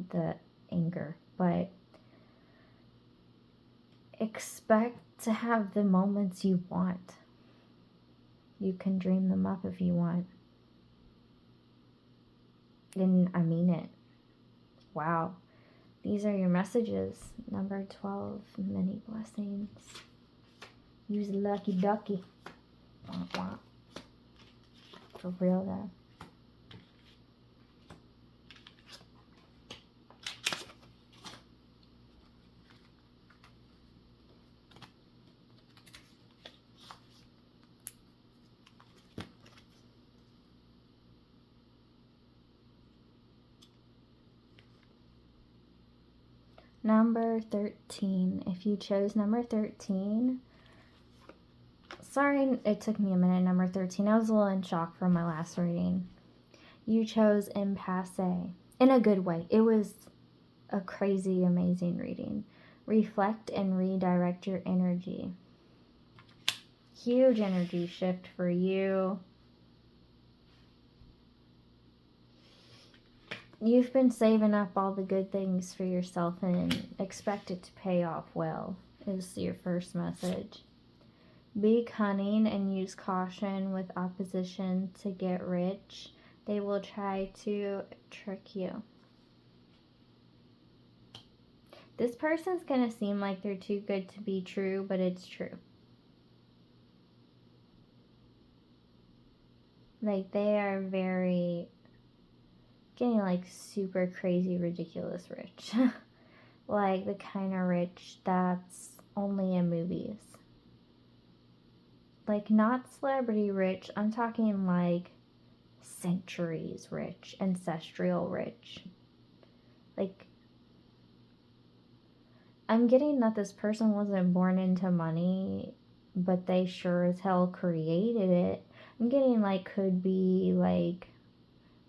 the anger, but expect to have the moments you want. You can dream them up if you want. And I mean it. Wow. These are your messages. Number 12, many blessings. Use a lucky ducky. For real though. Number 13. If you chose number 13, sorry it took me a minute, number 13. I was a little in shock from my last reading. You chose impasse. In a good way. It was a crazy, amazing reading. Reflect and redirect your energy. Huge energy shift for you. You've been saving up all the good things for yourself and expect it to pay off well, is your first message. Be cunning and use caution with opposition to get rich. They will try to trick you. This person's going to seem like they're too good to be true, but it's true. Like, they are very... getting like super crazy ridiculous rich. Like the kind of rich that's only in movies. Like, not celebrity rich, I'm talking like centuries rich, ancestral rich. Like, I'm getting that this person wasn't born into money, but they sure as hell created it. I'm getting like could be like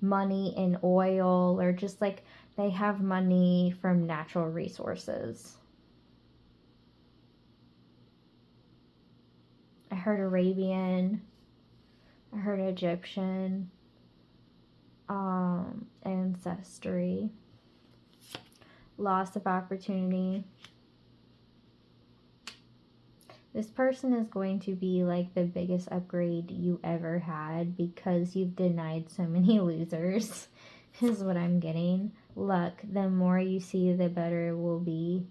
money in oil, or just like they have money from natural resources. I heard Arabian, I heard Egyptian, ancestry, loss of opportunity. This person is going to be like the biggest upgrade you ever had because you've denied so many losers, is what I'm getting. Luck, the more you see, the better it will be.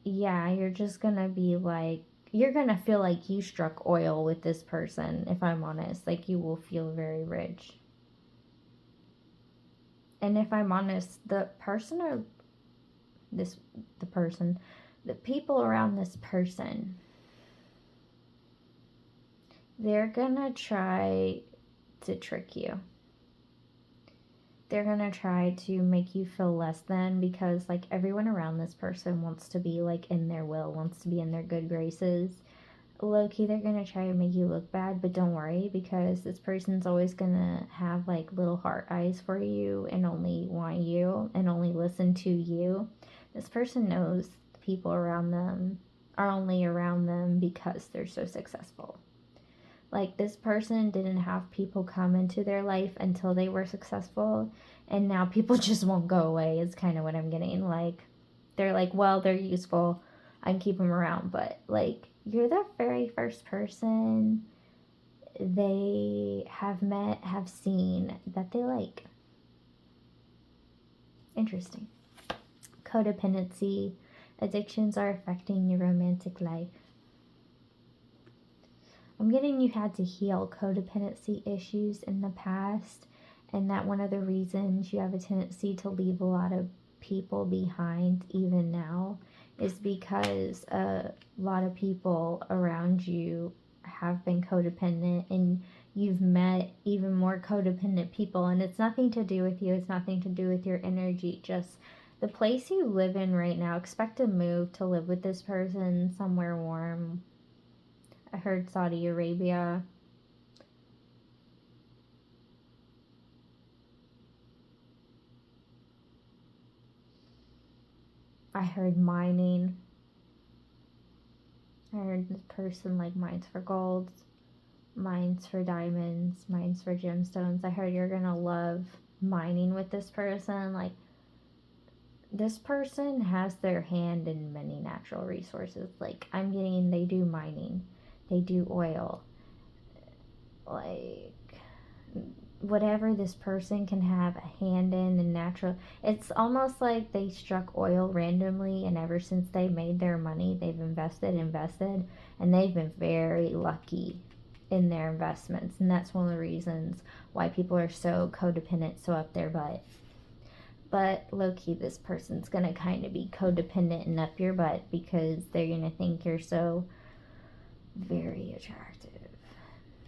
Yeah, you're just gonna be like, you're gonna feel like you struck oil with this person, if I'm honest. Like, you will feel very rich. And if I'm honest, the people around this person, they're gonna try to trick you. They're gonna try to make you feel less than, because like everyone around this person wants to be like in their will, wants to be in their good graces. Low-key, they're gonna try to make you look bad, but don't worry, because this person's always gonna have like little heart eyes for you and only want you and only listen to you. This person knows the people around them are only around them because they're so successful. Like, this person didn't have people come into their life until they were successful, and now people just won't go away, is kind of what I'm getting. Like, they're like, well, they're useful, I can keep them around, but like, you're the very first person they have met, have seen, that they like. Interesting. Codependency. Addictions are affecting your romantic life. I'm getting you had to heal codependency issues in the past, and that one of the reasons you have a tendency to leave a lot of people behind even now is because a lot of people around you have been codependent, and you've met even more codependent people, and it's nothing to do with you, it's nothing to do with your energy, just the place you live in right now. Expect to move to live with this person somewhere warm. I heard Saudi Arabia. I heard mining. I heard this person like mines for gold, mines for diamonds, mines for gemstones. I heard you're gonna love mining with this person. Like, this person has their hand in many natural resources. Like, I'm getting, they do mining, they do oil, like whatever this person can have a hand in natural. It's almost like they struck oil randomly, and ever since they made their money, they've invested, and they've been very lucky in their investments. And that's one of the reasons why people are so codependent, so up their butt. But low-key, this person's gonna kind of be codependent and up your butt because they're gonna think you're so very attractive.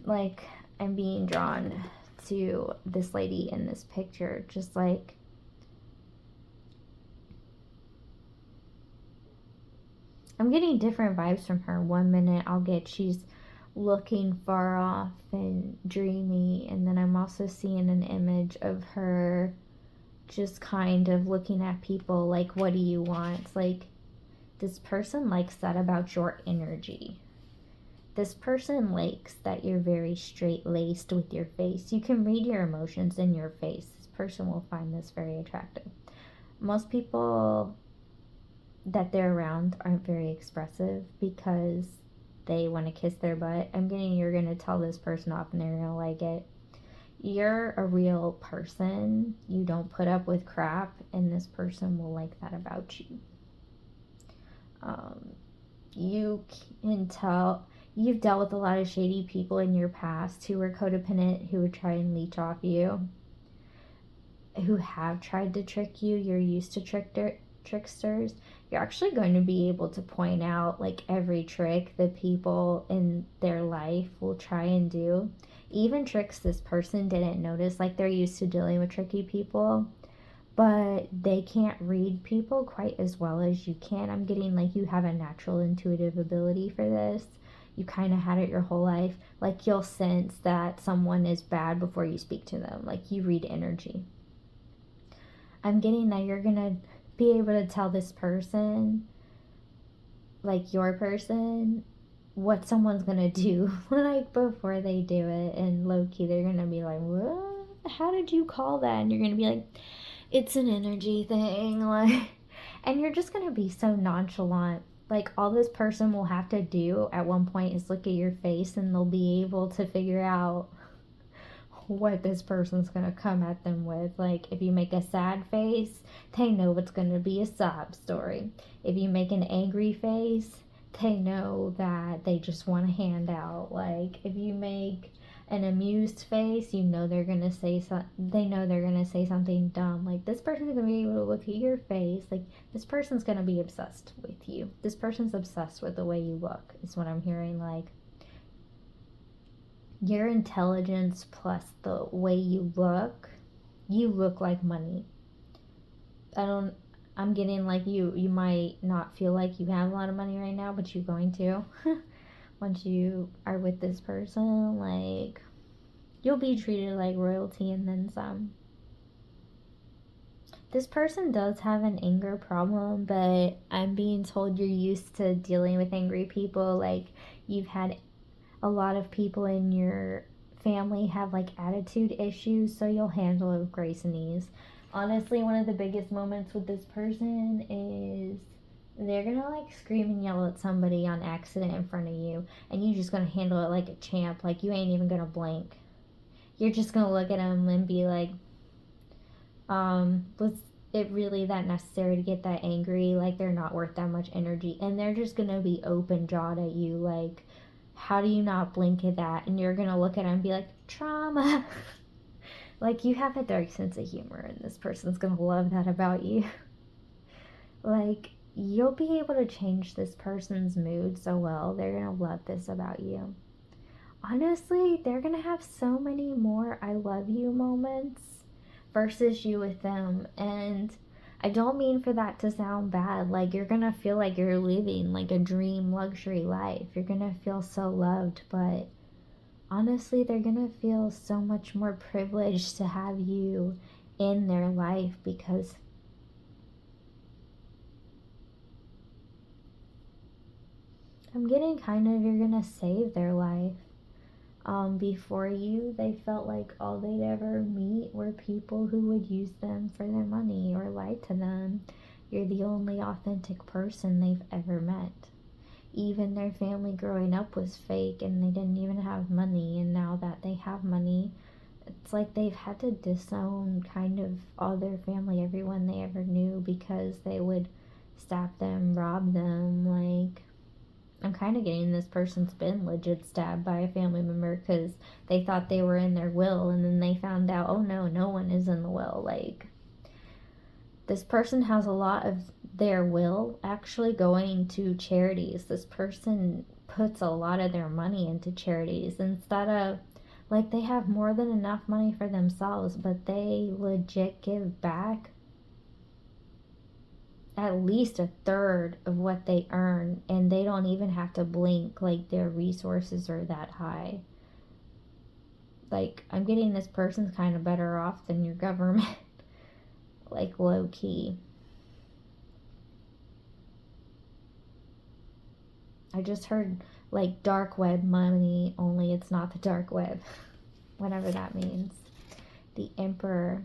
Like, I'm being drawn to this lady in this picture, just like, I'm getting different vibes from her. One minute I'll get she's looking far off and dreamy, and then I'm also seeing an image of her just kind of looking at people like, what do you want? Like, this person likes that about your energy. This person likes that you're very straight-laced with your face. You can read your emotions in your face. This person will find this very attractive. Most people that they're around aren't very expressive because they want to kiss their butt. I'm getting, you're going to tell this person off and they're going to like it. You're a real person. You don't put up with crap, and this person will like that about you. You can tell you've dealt with a lot of shady people in your past who were codependent, who would try and leech off you, who have tried to trick you. You're used to tricksters. You're actually going to be able to point out like every trick the people in their life will try and do. Even tricks this person didn't notice. Like, they're used to dealing with tricky people, but they can't read people quite as well as you can. I'm getting like you have a natural intuitive ability for this. You kind of had it your whole life. Like, you'll sense that someone is bad before you speak to them. Like, you read energy. I'm getting that you're gonna be able to tell this person, like your person, what someone's gonna do like before they do it. And low-key, they're gonna be like, what? How did you call that? And you're gonna be like, it's an energy thing. Like, and you're just gonna be so nonchalant Like, all this person will have to do at one point is look at your face, and they'll be able to figure out what this person's gonna come at them with. Like, if you make a sad face, they know it's gonna be a sob story. If you make an angry face, they know that they just want a handout. Like, if you make an amused face, you know they're gonna say they know they're gonna say something dumb. Like, this person's gonna be able to look at your face. Like, this person's gonna be obsessed with you. This person's obsessed with the way you look, is what I'm hearing. Like, your intelligence plus the way you look like money. I'm getting like you might not feel like you have a lot of money right now, but you're going to. Once you are with this person, like, you'll be treated like royalty and then some. This person does have an anger problem, but I'm being told you're used to dealing with angry people. Like, you've had a lot of people in your family have like attitude issues, so you'll handle it with grace and ease. Honestly, one of the biggest moments with this person is they're gonna like scream and yell at somebody on accident in front of you, and you just gonna handle it like a champ. Like, you ain't even gonna blink. You're just gonna look at them and be like, was it really that necessary to get that angry? Like, they're not worth that much energy, and they're just gonna be open jawed at you like, how do you not blink at that? And you're gonna look at them and be like, trauma. Like, you have a dark sense of humor, and this person's gonna love that about you. Like, you'll be able to change this person's mood so well. They're gonna love this about you. Honestly, they're gonna have so many more I love you moments versus you with them. And I don't mean for that to sound bad. Like, you're gonna feel like you're living like a dream luxury life. You're gonna feel so loved, but honestly, they're gonna feel so much more privileged to have you in their life, because I'm getting kind of, you're gonna save their life. Before you, they felt like all they'd ever meet were people who would use them for their money or lie to them. You're the only authentic person they've ever met. Even their family growing up was fake, and they didn't even have money, and now that they have money, it's like they've had to disown kind of all their family, everyone they ever knew, because they would stab them, rob them. Like, I'm kind of getting this person's been legit stabbed by a family member because they thought they were in their will, and then they found out, oh no, no one is in the will. Like, this person has a lot of their will actually going to charities. This person puts a lot of their money into charities instead of, like, they have more than enough money for themselves, but they legit give back at least a third of what they earn, and they don't even have to blink. Like, their resources are that high. Like, I'm getting this person's kind of better off than your government. Like, low key. I just heard like dark web money, only it's not the dark web. Whatever that means. The Emperor.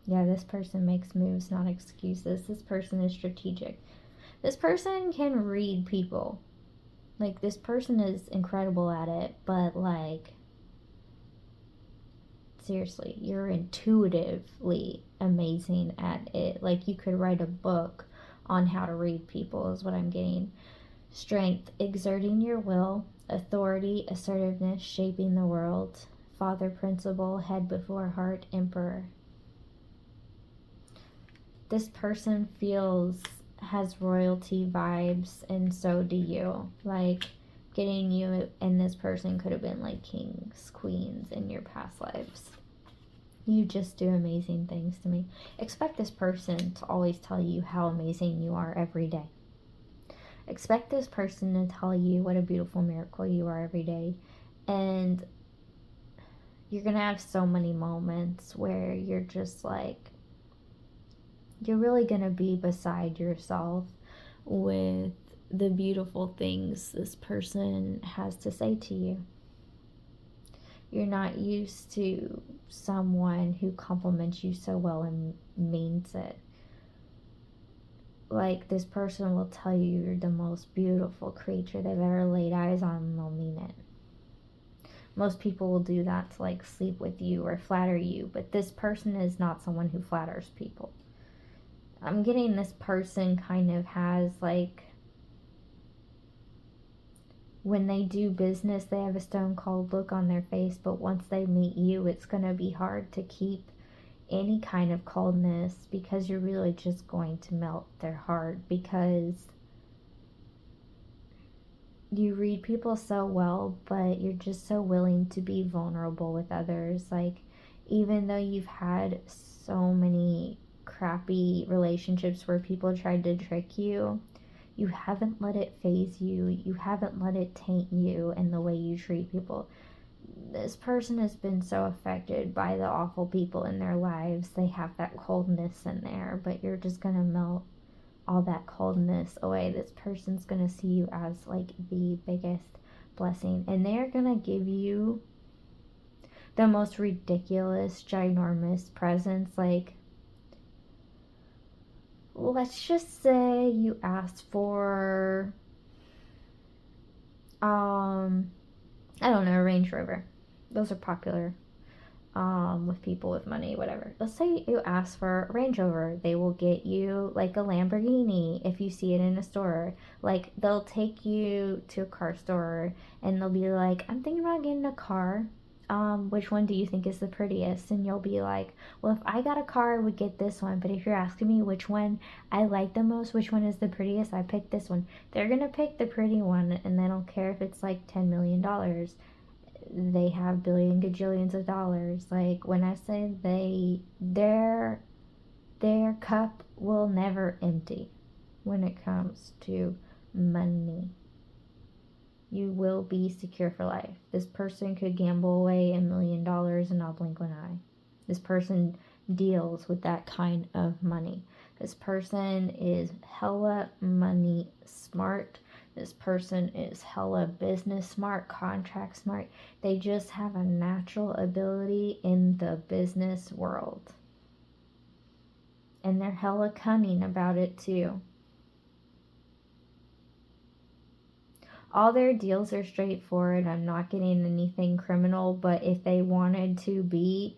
Yeah, this person makes moves, not excuses. This person is strategic. This person can read people. Like, this person is incredible at it, but like, seriously, you're intuitively amazing at it. Like, you could write a book on how to read people, is what I'm getting. Strength, exerting your will. Authority, assertiveness, shaping the world. Father principle, head before heart, Emperor. This person has royalty vibes, and so do you. Like, getting you and this person could have been like kings, queens in your past lives. You just do amazing things to me. Expect this person to always tell you how amazing you are every day. Expect this person to tell you what a beautiful miracle you are every day. And you're going to have so many moments where you're just like, you're really going to be beside yourself with the beautiful things this person has to say to you. You're not used to someone who compliments you so well and means it. like, this person will tell you you're the most beautiful creature they've ever laid eyes on, and they'll mean it. Most people will do that to, like, sleep with you or flatter you, but this person is not someone who flatters people. I'm getting this person kind of has, like, when they do business, they have a stone cold look on their face, but once they meet you, it's going to be hard to keep any kind of coldness, because you're really just going to melt their heart, because you read people so well, but you're just so willing to be vulnerable with others. Like, even though you've had so many crappy relationships where people tried to trick you, you haven't let it phase you. You haven't let it taint you and the way you treat people. This person has been so affected by the awful people in their lives. They have that coldness in there, but you're just going to melt all that coldness away. This person's going to see you as, like, the biggest blessing. And they're going to give you the most ridiculous, ginormous presents. Like, let's just say you asked for, I don't know, a Range Rover. Those are popular with people with money, whatever. Let's say you ask for a Range Rover. They will get you, like, a Lamborghini if you see it in a store. Like, they'll take you to a car store and they'll be like, I'm thinking about getting a car. Which one do you think is the prettiest? And you'll be like, well, if I got a car, I would get this one. But if you're asking me which one I like the most, which one is the prettiest, I pick this one. They're going to pick the pretty one, and they don't care if it's like $10 million. They have billion gajillions of dollars. Like, when I say their cup will never empty when it comes to money. You will be secure for life. This person could gamble away $1 million and not blink an eye. This person deals with that kind of money. This person is hella money smart. This person is hella business smart, contract smart. They just have a natural ability in the business world. And they're hella cunning about it too. All their deals are straightforward. I'm not getting anything criminal, but if they wanted to be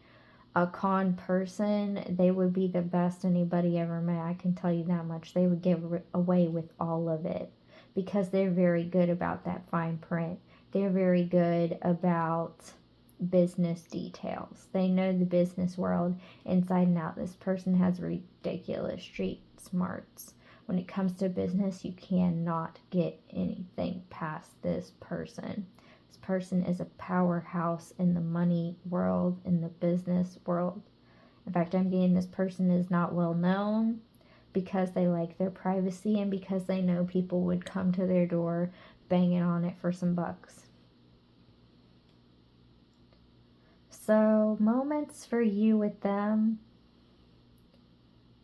a con person, they would be the best anybody ever met. I can tell you that much. They would get away with all of it because they're very good about that fine print. They're very good about business details. They know the business world inside and out. This person has ridiculous street smarts. When it comes to business, you cannot get anything past this person. This person is a powerhouse in the money world, in the business world. In fact, I'm getting this person is not well known because they like their privacy and because they know people would come to their door banging on it for some bucks. So, moments for you with them.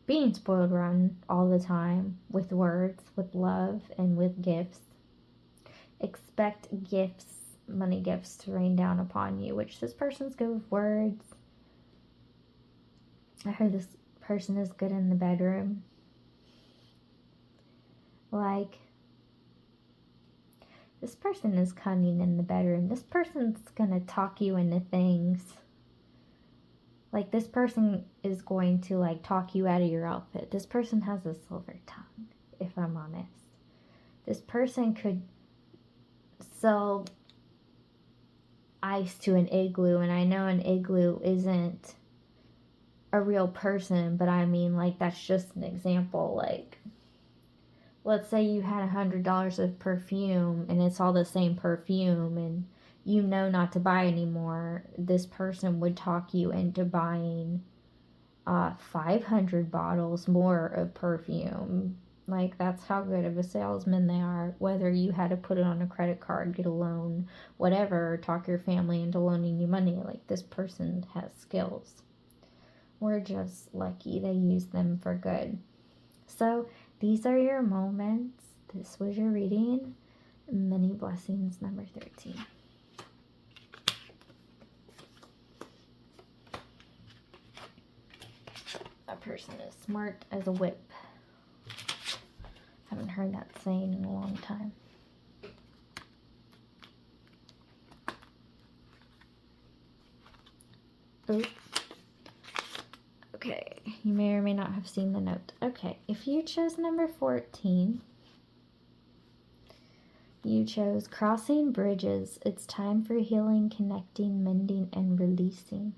Being spoiled rotten all the time with words, with love, and with gifts. Expect gifts, money gifts to rain down upon you, which this person's good with words. I heard this person is good in the bedroom. Like, this person is cunning in the bedroom. This person's gonna talk you into things. Like, this person is going to, like, talk you out of your outfit. This person has a silver tongue, if I'm honest. This person could sell ice to an igloo, and I know an igloo isn't a real person, but I mean, like, that's just an example. Like, let's say you had $100 of perfume, and it's all the same perfume, and you know not to buy anymore. This person would talk you into buying 500 bottles more of perfume. Like, that's how good of a salesman they are. Whether you had to put it on a credit card, get a loan, whatever, or talk your family into loaning you money. Like, this person has skills. We're just lucky they use them for good. So, these are your moments. This was your reading. Many blessings, number 13. That person is smart as a whip. heard that saying in a long time. Oops. Okay, you may or may not have seen the note. Okay, if you chose number 14, you chose crossing bridges. It's time for healing, connecting, mending, and releasing.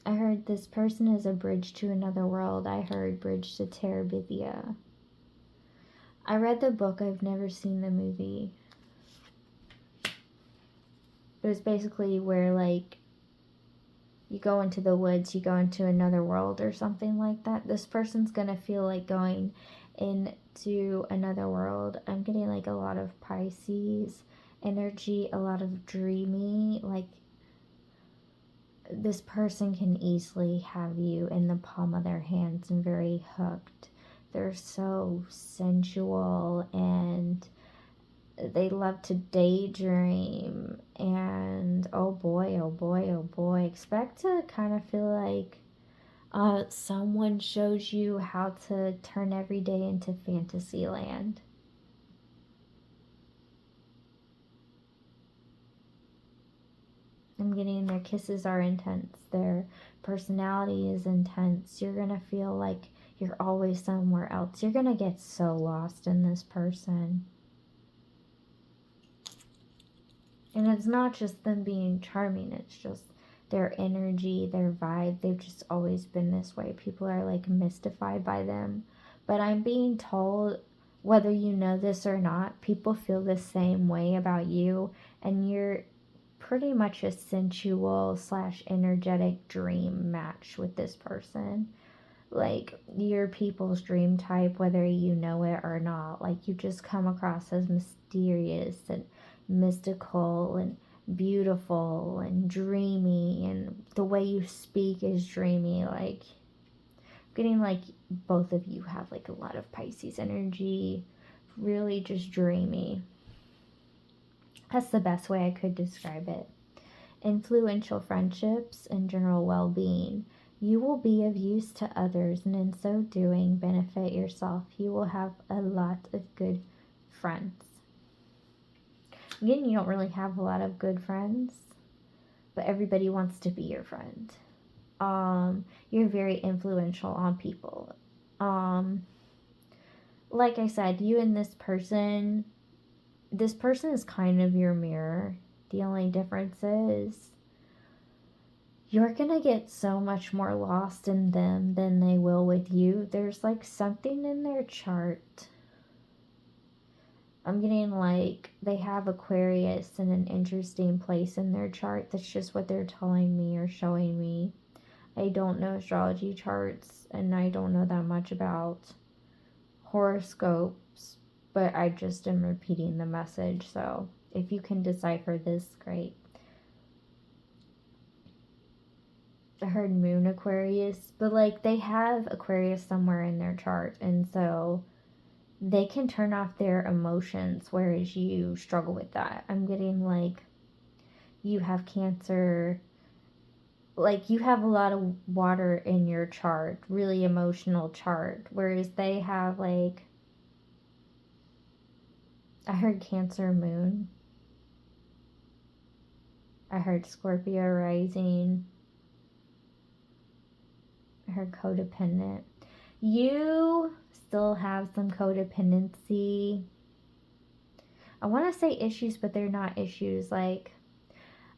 I heard this person is a bridge to another world. I heard bridge to Terabithia. I read the book. I've never seen the movie. It was basically where, like, you go into the woods, you go into another world or something like that. This person's going to feel like going into another world. I'm getting, like, a lot of Pisces energy, a lot of dreamy, like, this person can easily have you in the palm of their hands and very hooked. They're so sensual and they love to daydream, and oh boy, oh boy, oh boy, expect to kind of feel like someone shows you how to turn every day into fantasy land. I'm getting their kisses are intense, their personality is intense. You're gonna feel like you're always somewhere else. You're gonna get so lost in this person. And it's not just them being charming, it's just their energy, their vibe. They've just always been this way. People are like mystified by them. But I'm being told, whether you know this or not, people feel the same way about you. And you're pretty much a sensual / energetic dream match with this person. Like, you're people's dream type, whether you know it or not. Like, you just come across as mysterious and mystical and beautiful and dreamy, and the way you speak is dreamy. Like, getting like both of you have like a lot of Pisces energy, really just dreamy. That's the best way I could describe it. Influential friendships and general well-being. You will be of use to others, and in so doing, benefit yourself. You will have a lot of good friends. Again, you don't really have a lot of good friends, but everybody wants to be your friend. You're very influential on people. Like I said, you and this person is kind of your mirror. The only difference is you're gonna get so much more lost in them than they will with you. There's like something in their chart. I'm getting like they have Aquarius in an interesting place in their chart. That's just what they're telling me or showing me. I don't know astrology charts, and I don't know that much about horoscopes, but I just am repeating the message. So if you can decipher this, great. I heard Moon Aquarius, but like they have Aquarius somewhere in their chart, and so they can turn off their emotions, whereas you struggle with that. I'm getting like you have Cancer, like you have a lot of water in your chart, really emotional chart, whereas they have like, I heard Cancer Moon, I heard Scorpio rising, I heard codependent. You still have some codependency. I want to say issues, but they're not issues. Like,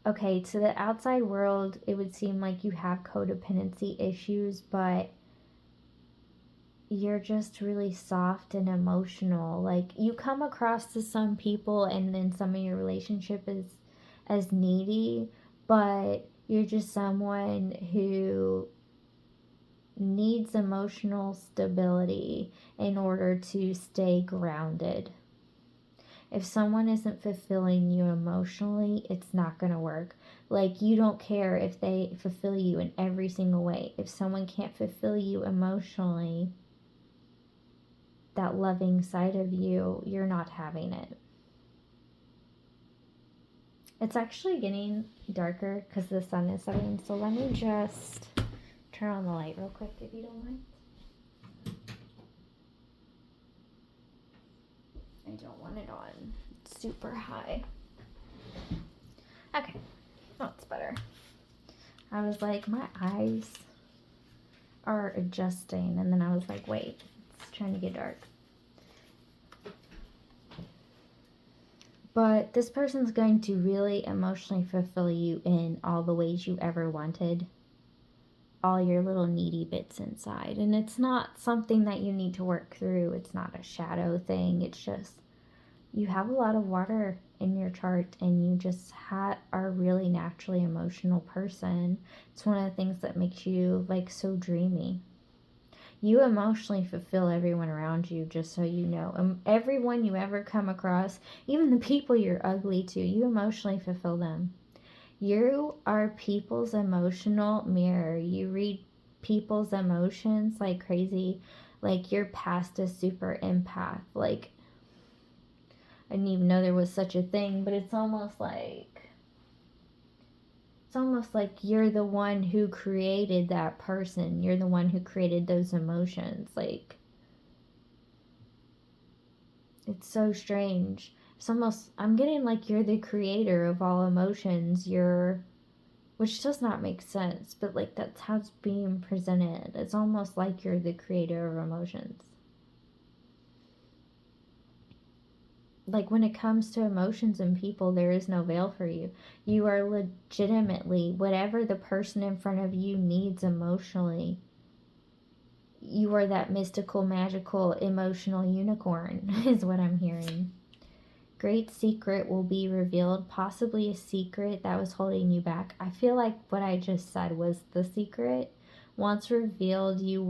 okay, to the outside world, it would seem like you have codependency issues, but you're just really soft and emotional. Like, you come across to some people and then some of your relationship is as needy, but you're just someone who needs emotional stability in order to stay grounded. If someone isn't fulfilling you emotionally, it's not going to work. Like, you don't care if they fulfill you in every single way. If someone can't fulfill you emotionally, that loving side of you, you're not having it. It's actually getting darker because the sun is setting, so let me just turn on the light real quick if you don't mind. I don't want it on super high. Okay, that's better. I was like, my eyes are adjusting, and then I was like, wait, it's trying to get dark. But this person's going to really emotionally fulfill you in all the ways you ever wanted. All your little needy bits inside. And it's not something that you need to work through. It's not a shadow thing. It's just you have a lot of water in your chart, and you just are a really naturally emotional person. It's one of the things that makes you like so dreamy. You emotionally fulfill everyone around you, just so you know. Everyone you ever come across, even the people you're ugly to, you emotionally fulfill them. You are people's emotional mirror. You read people's emotions like crazy. Like, you're past a super empath. Like, I didn't even know there was such a thing, but it's almost like you're the one who created that person. You're the one who created those emotions. Like, it's so strange. It's almost, I'm getting like you're the creator of all emotions. Which does not make sense, but like that's how it's being presented. It's almost like you're the creator of emotions. Like, when it comes to emotions and people, there is no veil for you. You are legitimately whatever the person in front of you needs emotionally. You are that mystical, magical, emotional unicorn, is what I'm hearing. Great secret will be revealed, possibly a secret that was holding you back. I feel like what I just said was the secret. Once revealed, you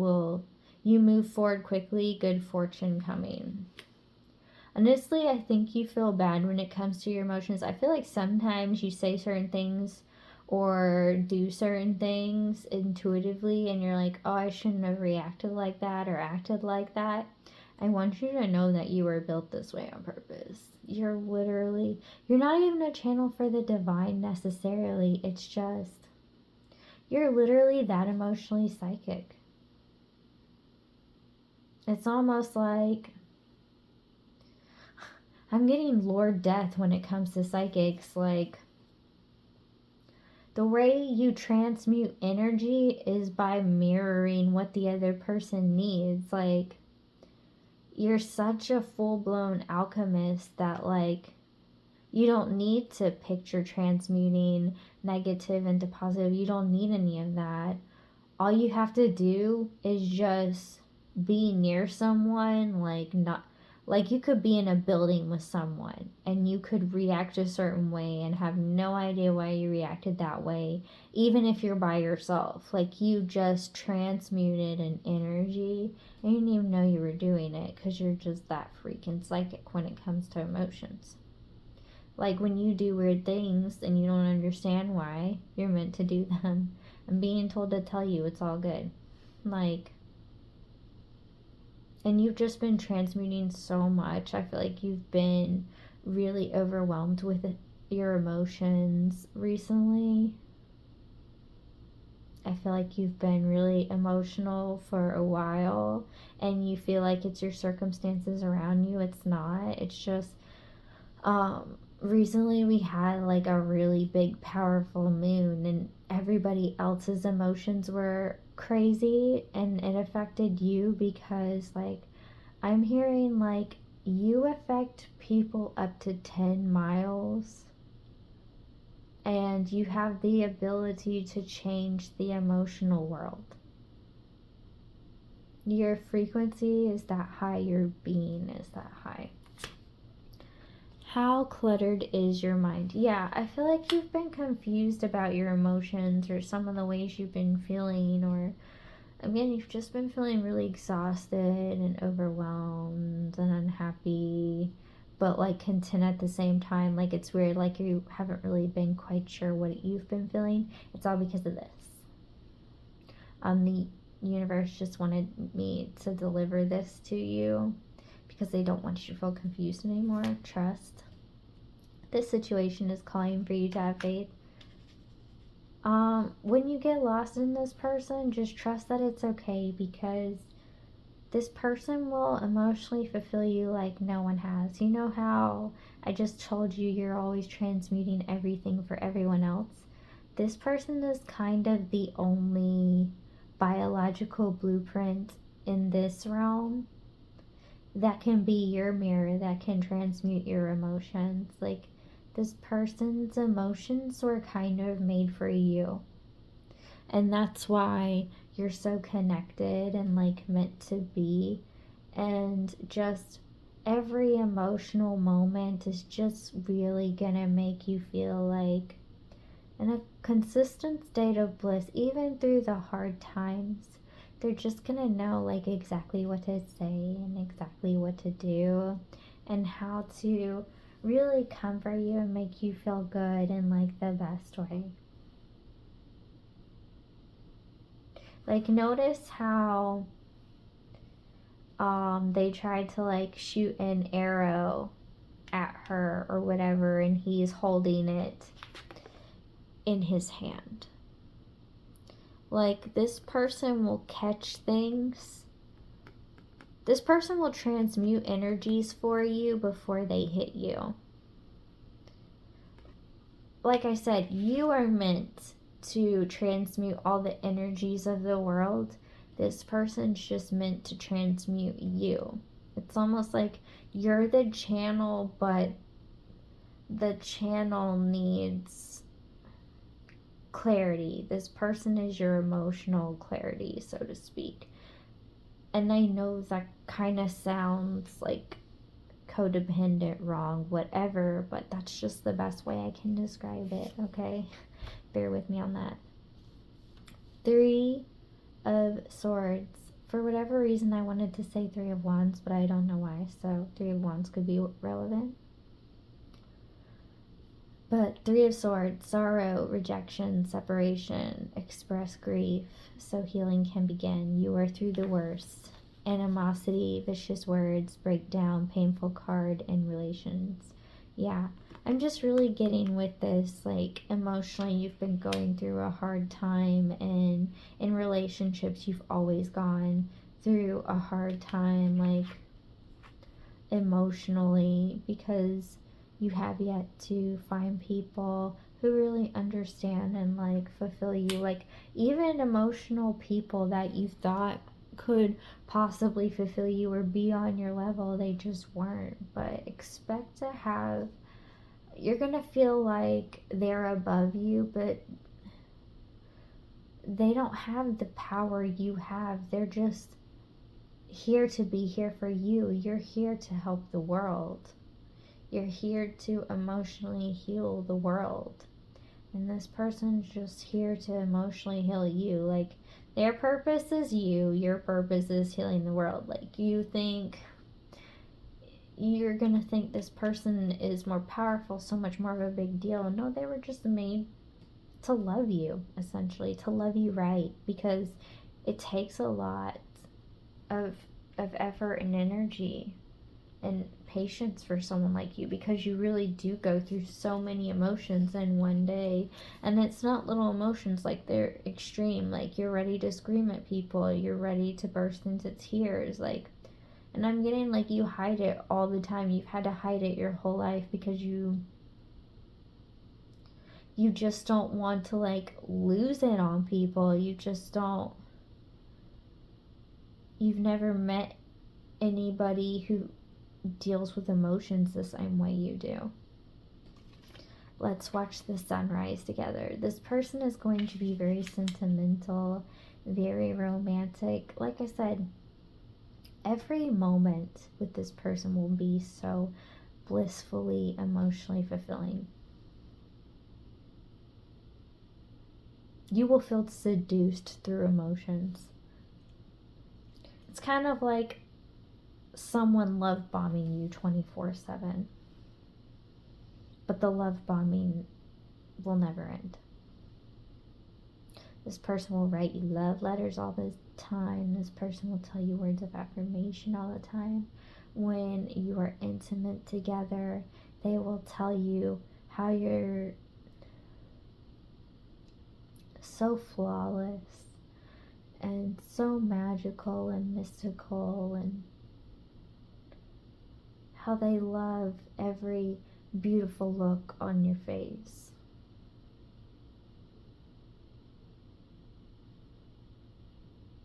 move forward quickly, good fortune coming. Honestly, I think you feel bad when it comes to your emotions. I feel like sometimes you say certain things or do certain things intuitively, and you're like, oh, I shouldn't have reacted like that or acted like that. I want you to know that you were built this way on purpose. You're not even a channel for the divine necessarily. It's just, you're literally that emotionally psychic. It's almost like, I'm getting Lord Death when it comes to psychics. Like, the way you transmute energy is by mirroring what the other person needs. Like, you're such a full-blown alchemist that, like, you don't need to picture transmuting negative into positive. You don't need any of that. All you have to do is just be near someone, like you could be in a building with someone and you could react a certain way and have no idea why you reacted that way, even if you're by yourself. Like, you just transmuted an energy and you didn't even know you were doing it, because you're just that freaking psychic when it comes to emotions. Like, when you do weird things and you don't understand why, you're meant to do them. I'm being told to tell you it's all good. Like, and you've just been transmuting so much. I feel like you've been really overwhelmed with your emotions recently. I feel like you've been really emotional for a while, and you feel like it's your circumstances around you. It's not. It's just, recently we had like a really big, powerful moon, and everybody else's emotions were crazy, and it affected you because, like, I'm hearing like you affect people up to 10 miles, and you have the ability to change the emotional world. Your frequency is that high, your being is that high. How cluttered is your mind? Yeah, I feel like you've been confused about your emotions or some of the ways you've been feeling, or again, you've just been feeling really exhausted and overwhelmed and unhappy, but like content at the same time. Like, it's weird, like you haven't really been quite sure what you've been feeling. It's all because of this. The universe just wanted me to deliver this to you because they don't want you to feel confused anymore. Trust. This situation is calling for you to have faith. When you get lost in this person, just trust that it's okay, because This person will emotionally fulfill you like no one has. You know how I just told you you're always transmuting everything for everyone else? This person is kind of the only biological blueprint in this realm that can be your mirror, that can transmute your emotions. Like, this person's emotions were kind of made for you. And that's why you're so connected and like meant to be. And just every emotional moment is just really gonna make you feel like in a consistent state of bliss, even through the hard times. They're just gonna know like exactly what to say and exactly what to do and how to really comfort you and make you feel good in like the best way. Like, notice how they tried to like shoot an arrow at her or whatever, and he's holding it in his hand. Like, this person will catch things. This person will transmute energies for you before they hit you. Like I said, you are meant to transmute all the energies of the world. This person's just meant to transmute you. It's almost like you're the channel, but the channel needs clarity. This person is your emotional clarity, so to speak. And I know that kind of sounds like codependent, wrong, whatever, but that's just the best way I can describe it, okay? Bear with me on that. 3 of Swords. For whatever reason, I wanted to say 3 of Wands, but I don't know why, so 3 of Wands could be relevant. But 3 of Swords, sorrow, rejection, separation, express grief, so healing can begin. You are through the worst. Animosity, vicious words, breakdown, painful card, and relations. Yeah, I'm just really getting with this, like, emotionally you've been going through a hard time, and in relationships you've always gone through a hard time, like, emotionally, because you have yet to find people who really understand and like fulfill you. Like, even emotional people that you thought could possibly fulfill you or be on your level, they just weren't. But expect to have, you're gonna feel like they're above you, but they don't have the power you have. They're just here to be here for you. You're here to help the world. You're here to emotionally heal the world. And this person's just here to emotionally heal you. Like, their purpose is you, your purpose is healing the world. Like, you're gonna think this person is more powerful, so much more of a big deal. No, they were just made to love you, essentially, to love you right, because it takes a lot of effort and energy and patience for someone like you, because you really do go through so many emotions in one day. And it's not little emotions, like, they're extreme. Like, you're ready to scream at people, you're ready to burst into tears, like, and I'm getting like you hide it all the time. You've had to hide it your whole life because you just don't want to like lose it on people. You've never met anybody who deals with emotions the same way you do. Let's watch the sunrise together. This person is going to be very sentimental, very romantic. Like I said, every moment with this person will be so blissfully, emotionally fulfilling. You will feel seduced through emotions. It's kind of like someone love bombing you 24/7. But the love bombing will never end. This person will write you love letters all the time. This person will tell you words of affirmation all the time. When you are intimate together, they will tell you how you're so flawless and so magical and mystical, and how they love every beautiful look on your face.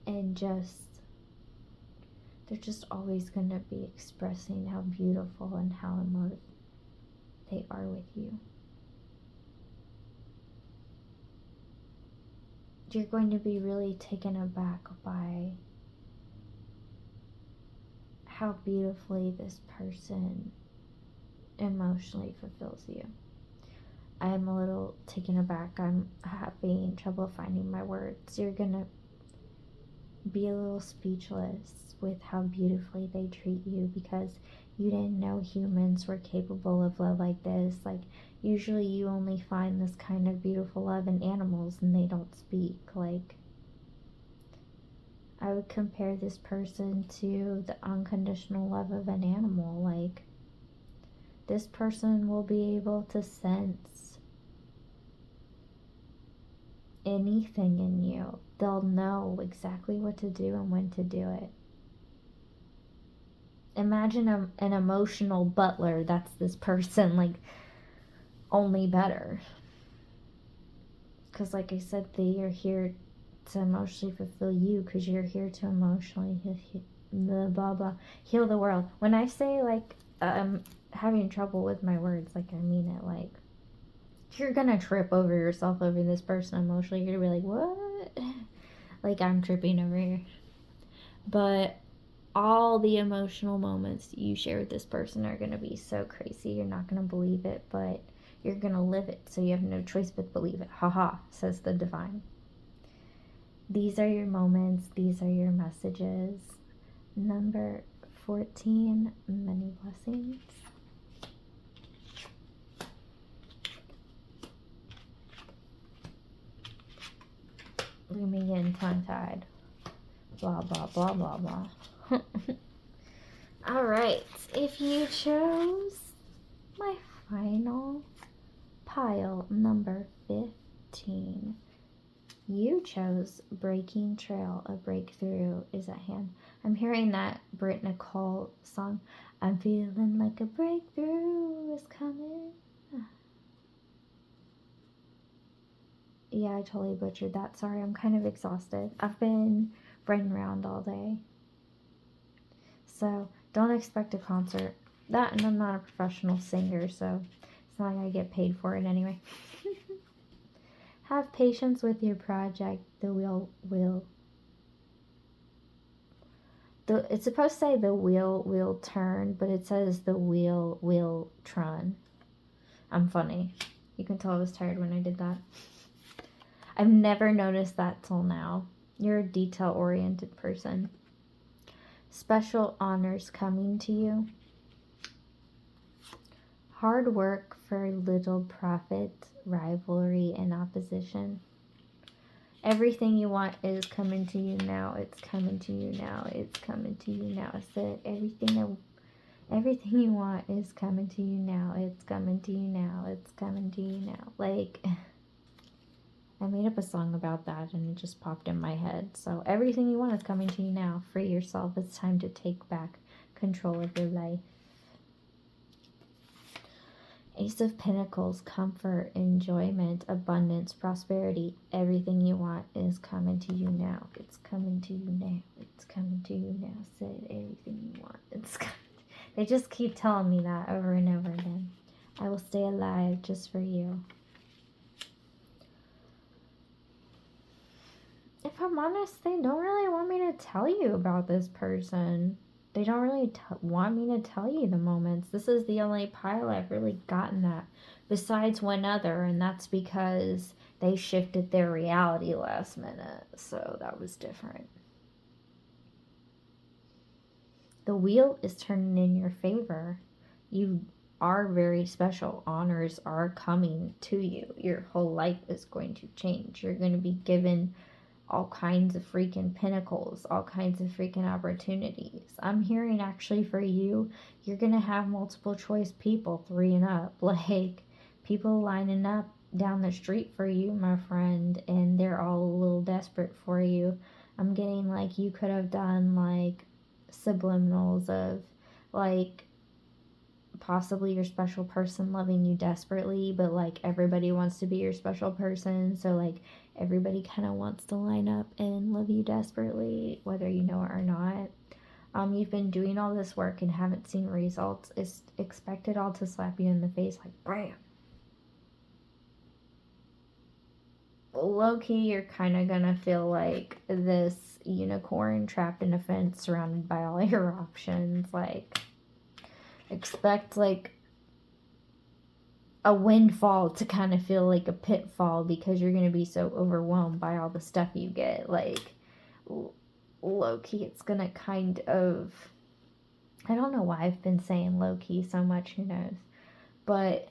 And they're just always going to be expressing how beautiful and how in love they are with you. You're going to be really taken aback by how beautifully this person emotionally fulfills you. I'm a little taken aback. I'm having trouble finding my words. You're gonna be a little speechless with how beautifully they treat you, because you didn't know humans were capable of love like this. Like, usually you only find this kind of beautiful love in animals and they don't speak. Like, I would compare this person to the unconditional love of an animal. Like, this person will be able to sense anything in you. They'll know exactly what to do and when to do it. Imagine an emotional butler. That's this person, like, only better. Because, like I said, they are here to emotionally fulfill you, because you're here to emotionally heal the world. When I say, like, I'm having trouble with my words, like, I mean it. Like, you're gonna trip over yourself over this person emotionally. You're gonna be like, what? Like, I'm tripping over here. But all the emotional moments you share with this person are gonna be so crazy. You're not gonna believe it, but you're gonna live it, so you have no choice but believe it. Haha, says the divine. These are your moments. These are your messages. Number 14, many blessings. Look at me getting tongue-tied. Blah, blah, blah, blah, blah. All right. If you chose my final pile, number 15, you chose Breaking Trail. A breakthrough is at hand. I'm hearing that Britt Nicole song. I'm feeling like a breakthrough is coming. Yeah, I totally butchered that. Sorry, I'm kind of exhausted. I've been running around all day. So don't expect a concert. That, and I'm not a professional singer, so it's not like I get paid for it anyway. Have patience with your project. The wheel will. It's supposed to say the wheel will turn, but it says the wheel will turn. I'm funny. You can tell I was tired when I did that. I've never noticed that till now. You're a detail-oriented person. Special honors coming to you. Hard work for little profit, rivalry, and opposition. Everything you want is coming to you now. It's coming to you now. It's coming to you now. I said everything you want is coming to you now. It's coming to you now. It's coming to you now. Like, I made up a song about that and it just popped in my head. So everything you want is coming to you now. Free yourself. It's time to take back control of your life. Ace of Pentacles, comfort, enjoyment, abundance, prosperity. Everything you want is coming to you now. It's coming to you now. It's coming to you now. Said everything you want. It's coming. They just keep telling me that over and over again. I will stay alive just for you. If I'm honest, they don't really want me to tell you about this person. They don't really want me to tell you the moments. This is the only pile I've really gotten that, besides one other, and that's because they shifted their reality last minute, so that was different. The wheel is turning in your favor. You are very special. Honors are coming to you. Your whole life is going to change. You're going to be given all kinds of freaking pinnacles, all kinds of freaking opportunities. I'm hearing actually for you, you're going to have multiple choice people, 3 and up. Like, people lining up down the street for you, my friend, and they're all a little desperate for you. I'm getting like you could have done like subliminals of like possibly your special person loving you desperately, but like everybody wants to be your special person, so like everybody kind of wants to line up and love you desperately whether you know it or not. You've been doing all this work and haven't seen results. It's expected all to slap you in the face like bam. Low key, you're kind of gonna feel like this unicorn trapped in a fence surrounded by all your options. Like, expect like a windfall to kind of feel like a pitfall because you're gonna be so overwhelmed by all the stuff you get. Like, low key, it's gonna kind of. I don't know why I've been saying low key so much, who knows? But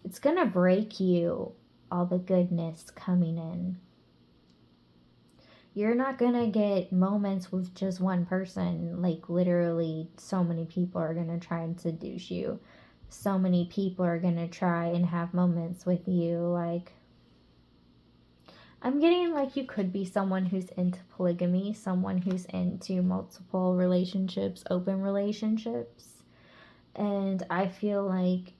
it's gonna break you all the goodness coming in. You're not gonna get moments with just one person. Like, literally, so many people are gonna try and seduce you. So many people are gonna try and have moments with you. Like, I'm getting like you could be someone who's into polygamy, someone who's into multiple relationships, open relationships. And I feel like,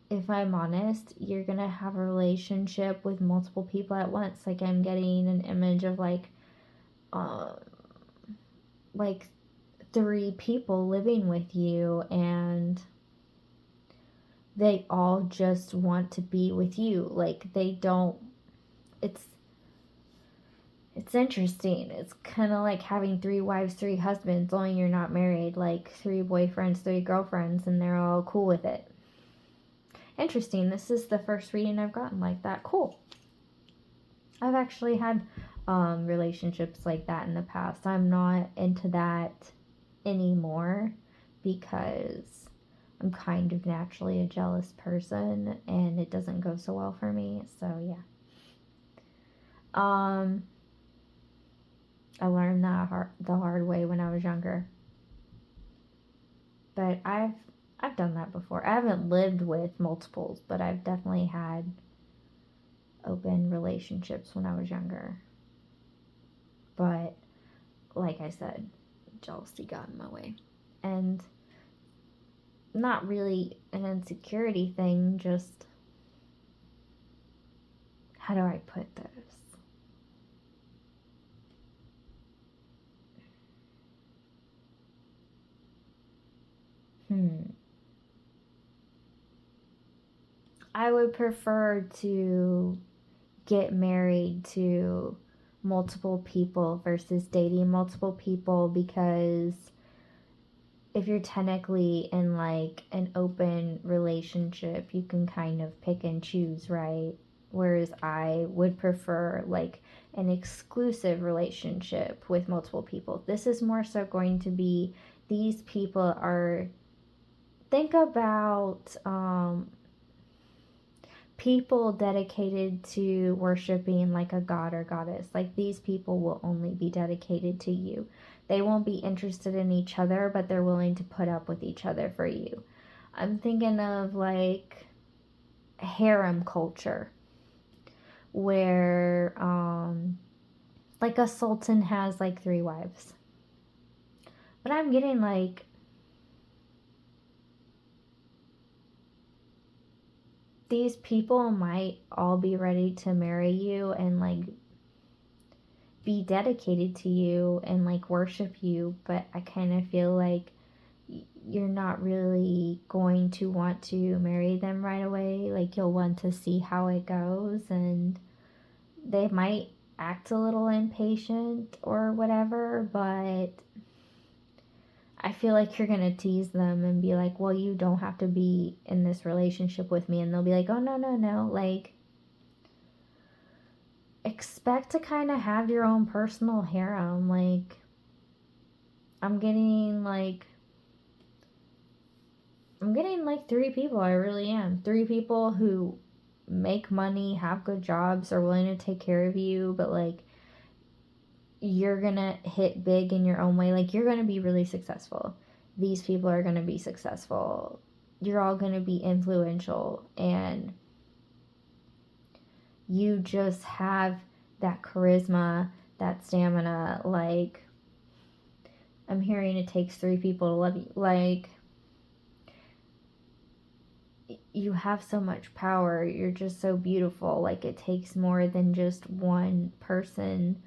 if I'm honest, you're gonna have a relationship with multiple people at once. Like, I'm getting an image of um, like 3 people living with you, and they all just want to be with you. Like, they don't. It's interesting. It's kind of like having 3 wives, 3 husbands, only you're not married. Like 3 boyfriends, 3 girlfriends, and they're all cool with it. Interesting. This is the first reading I've gotten like that. Cool. I've actually had relationships like that in the past. I'm not into that anymore because I'm kind of naturally a jealous person and it doesn't go so well for me. So yeah. I learned that the hard way when I was younger. But I've done that before. I haven't lived with multiples, but I've definitely had open relationships when I was younger. But like I said, jealousy got in my way. And not really an insecurity thing, just how do I put this? I would prefer to get married to multiple people versus dating multiple people, because if you're technically in like an open relationship, you can kind of pick and choose, right? Whereas I would prefer like an exclusive relationship with multiple people. This is more so going to be, these people are, think about people dedicated to worshiping like a god or goddess. Like, these people will only be dedicated to you. They won't be interested in each other, but they're willing to put up with each other for you. I'm thinking of like harem culture, where like a sultan has like 3 wives. But I'm getting like these people might all be ready to marry you and like be dedicated to you and like worship you, but I kind of feel like you're not really going to want to marry them right away. Like, you'll want to see how it goes, and they might act a little impatient or whatever, but I feel like you're gonna tease them and be like, well, you don't have to be in this relationship with me, and they'll be like, oh, no, no, no. Like, expect to kind of have your own personal harem. Like, I'm getting like 3 people. I really am. 3 people who make money, have good jobs, are willing to take care of you, but like, you're gonna hit big in your own way. Like, you're gonna be really successful. These people are gonna be successful. You're all gonna be influential, and you just have that charisma, that stamina. Like, I'm hearing it takes 3 people to love you. Like, you have so much power. You're just so beautiful. Like, it takes more than just one person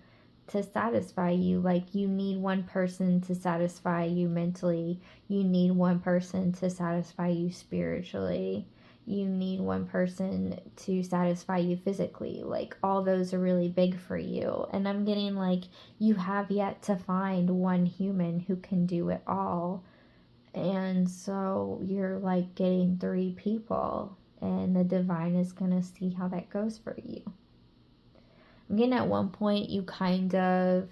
to satisfy you. Like, you need one person to satisfy you mentally. You need one person to satisfy you spiritually. You need one person to satisfy you physically. Like, all those are really big for you. And I'm getting like, you have yet to find one human who can do it all. And so you're like getting 3 people, and the divine is going to see how that goes for you. I'm getting at one point you kind of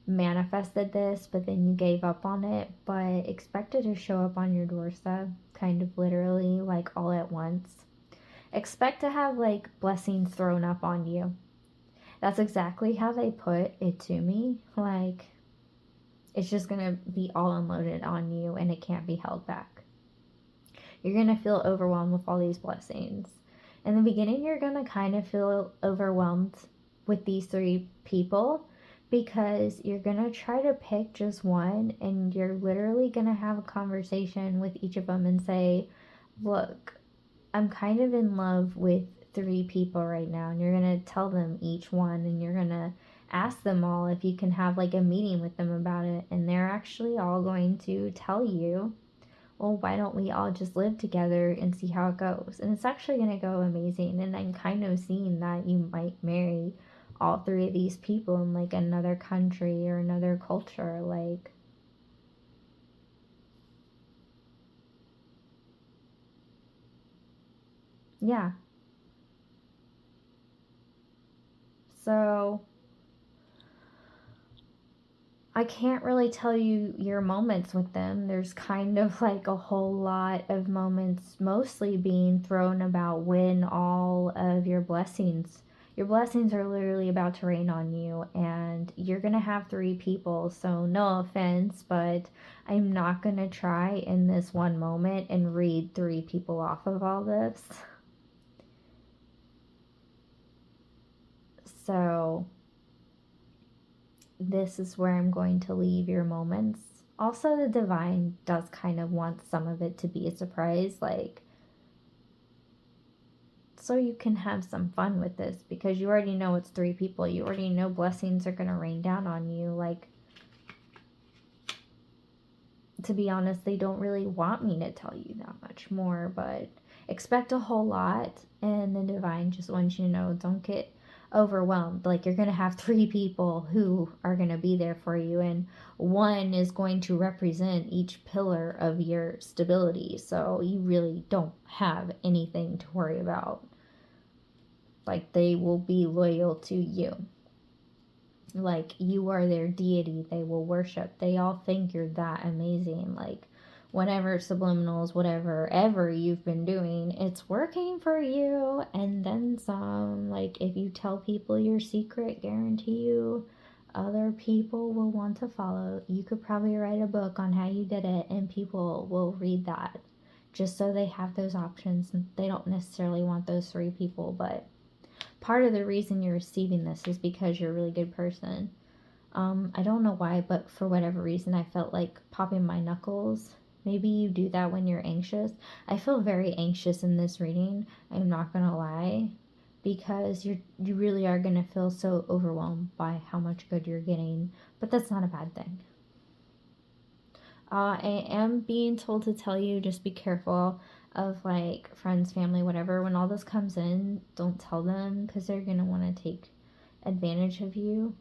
manifested this, but then you gave up on it, but expect it to show up on your doorstep, kind of literally, like all at once. Expect to have like blessings thrown up on you. That's exactly how they put it to me. Like, it's just gonna be all unloaded on you and it can't be held back. You're gonna feel overwhelmed with all these blessings. In the beginning, you're gonna kind of feel overwhelmed with these 3 people, because you're gonna try to pick just one, and you're literally gonna have a conversation with each of them and say, look, I'm kind of in love with 3 people right now. And you're gonna tell them each one, and you're gonna ask them all if you can have like a meeting with them about it, and they're actually all going to tell you, well, why don't we all just live together and see how it goes? And it's actually going to go amazing. And I'm kind of seeing that you might marry all 3 of these people in like another country or another culture. Like, yeah. So I can't really tell you your moments with them. There's kind of like a whole lot of moments, mostly being thrown about when all of your blessings are literally about to rain on you, and you're going to have 3 people. So no offense, but I'm not going to try in this one moment and read 3 people off of all this. So this is where I'm going to leave your moments. Also, the divine does kind of want some of it to be a surprise, like, so you can have some fun with this, because you already know it's 3 people. You already know blessings are going to rain down on you. Like, to be honest, they don't really want me to tell you that much more, but expect a whole lot, and the divine just wants you to know, don't get overwhelmed. Like, you're going to have 3 people who are going to be there for you, and one is going to represent each pillar of your stability, so you really don't have anything to worry about. Like, they will be loyal to you. Like, you are their deity. They will worship. They all think you're that amazing. Like, whatever subliminals, whatever ever you've been doing, it's working for you, and then some. Like, if you tell people your secret, guarantee you other people will want to follow. You could probably write a book on how you did it, and people will read that, just so they have those options. They don't necessarily want those 3 people, but part of the reason you're receiving this is because you're a really good person. I don't know why, but for whatever reason, I felt like popping my knuckles. Maybe you do that when you're anxious. I feel very anxious in this reading. I'm not gonna lie, because you really are gonna feel so overwhelmed by how much good you're getting. But that's not a bad thing. I am being told to tell you, just be careful of like friends, family, whatever. When all this comes in, don't tell them, because they're gonna want to take advantage of you.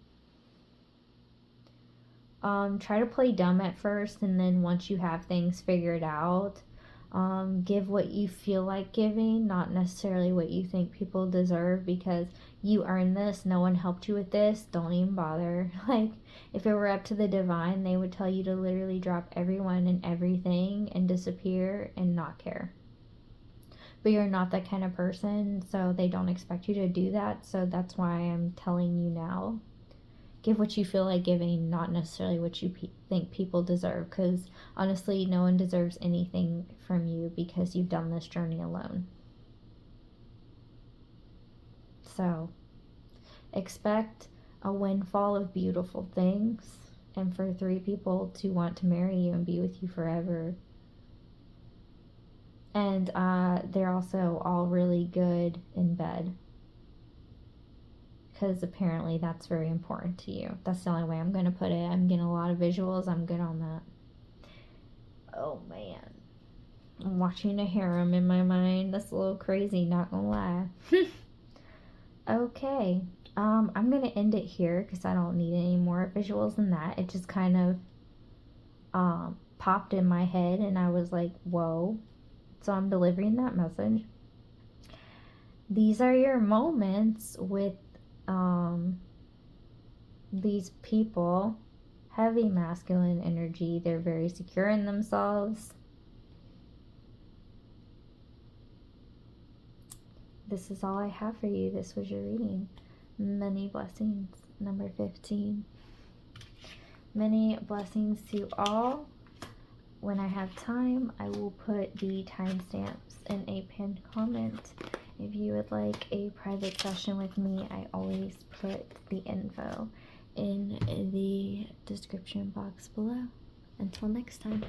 Try to play dumb at first, and then once you have things figured out, give what you feel like giving, not necessarily what you think people deserve, because you earned this. No one helped you with this. Don't even bother. Like, if it were up to the divine, they would tell you to literally drop everyone and everything and disappear and not care. But you're not that kind of person, so they don't expect you to do that. So that's why I'm telling you now. Give what you feel like giving, not necessarily what you think people deserve, because honestly, no one deserves anything from you, because you've done this journey alone. So Expect a windfall of beautiful things, and for 3 people to want to marry you and be with you forever. And they're also all really good in bed, because apparently that's very important to you. That's the only way I'm going to put it. I'm getting a lot of visuals. I'm good on that. Oh, man. I'm watching a harem in my mind. That's a little crazy, not gonna lie. Okay. I'm gonna end it here because I don't need any more visuals than that. It just kind of popped in my head and I was like, whoa. So I'm delivering that message. These are your moments with these people. Heavy masculine energy. They're very secure in themselves. This is all I have for you. This was your reading. Many blessings. Number 15. Many blessings to all. When I have time, I will put the timestamps in a pinned comment. If you would like a private session with me, I always put the info in the description box below. Until next time.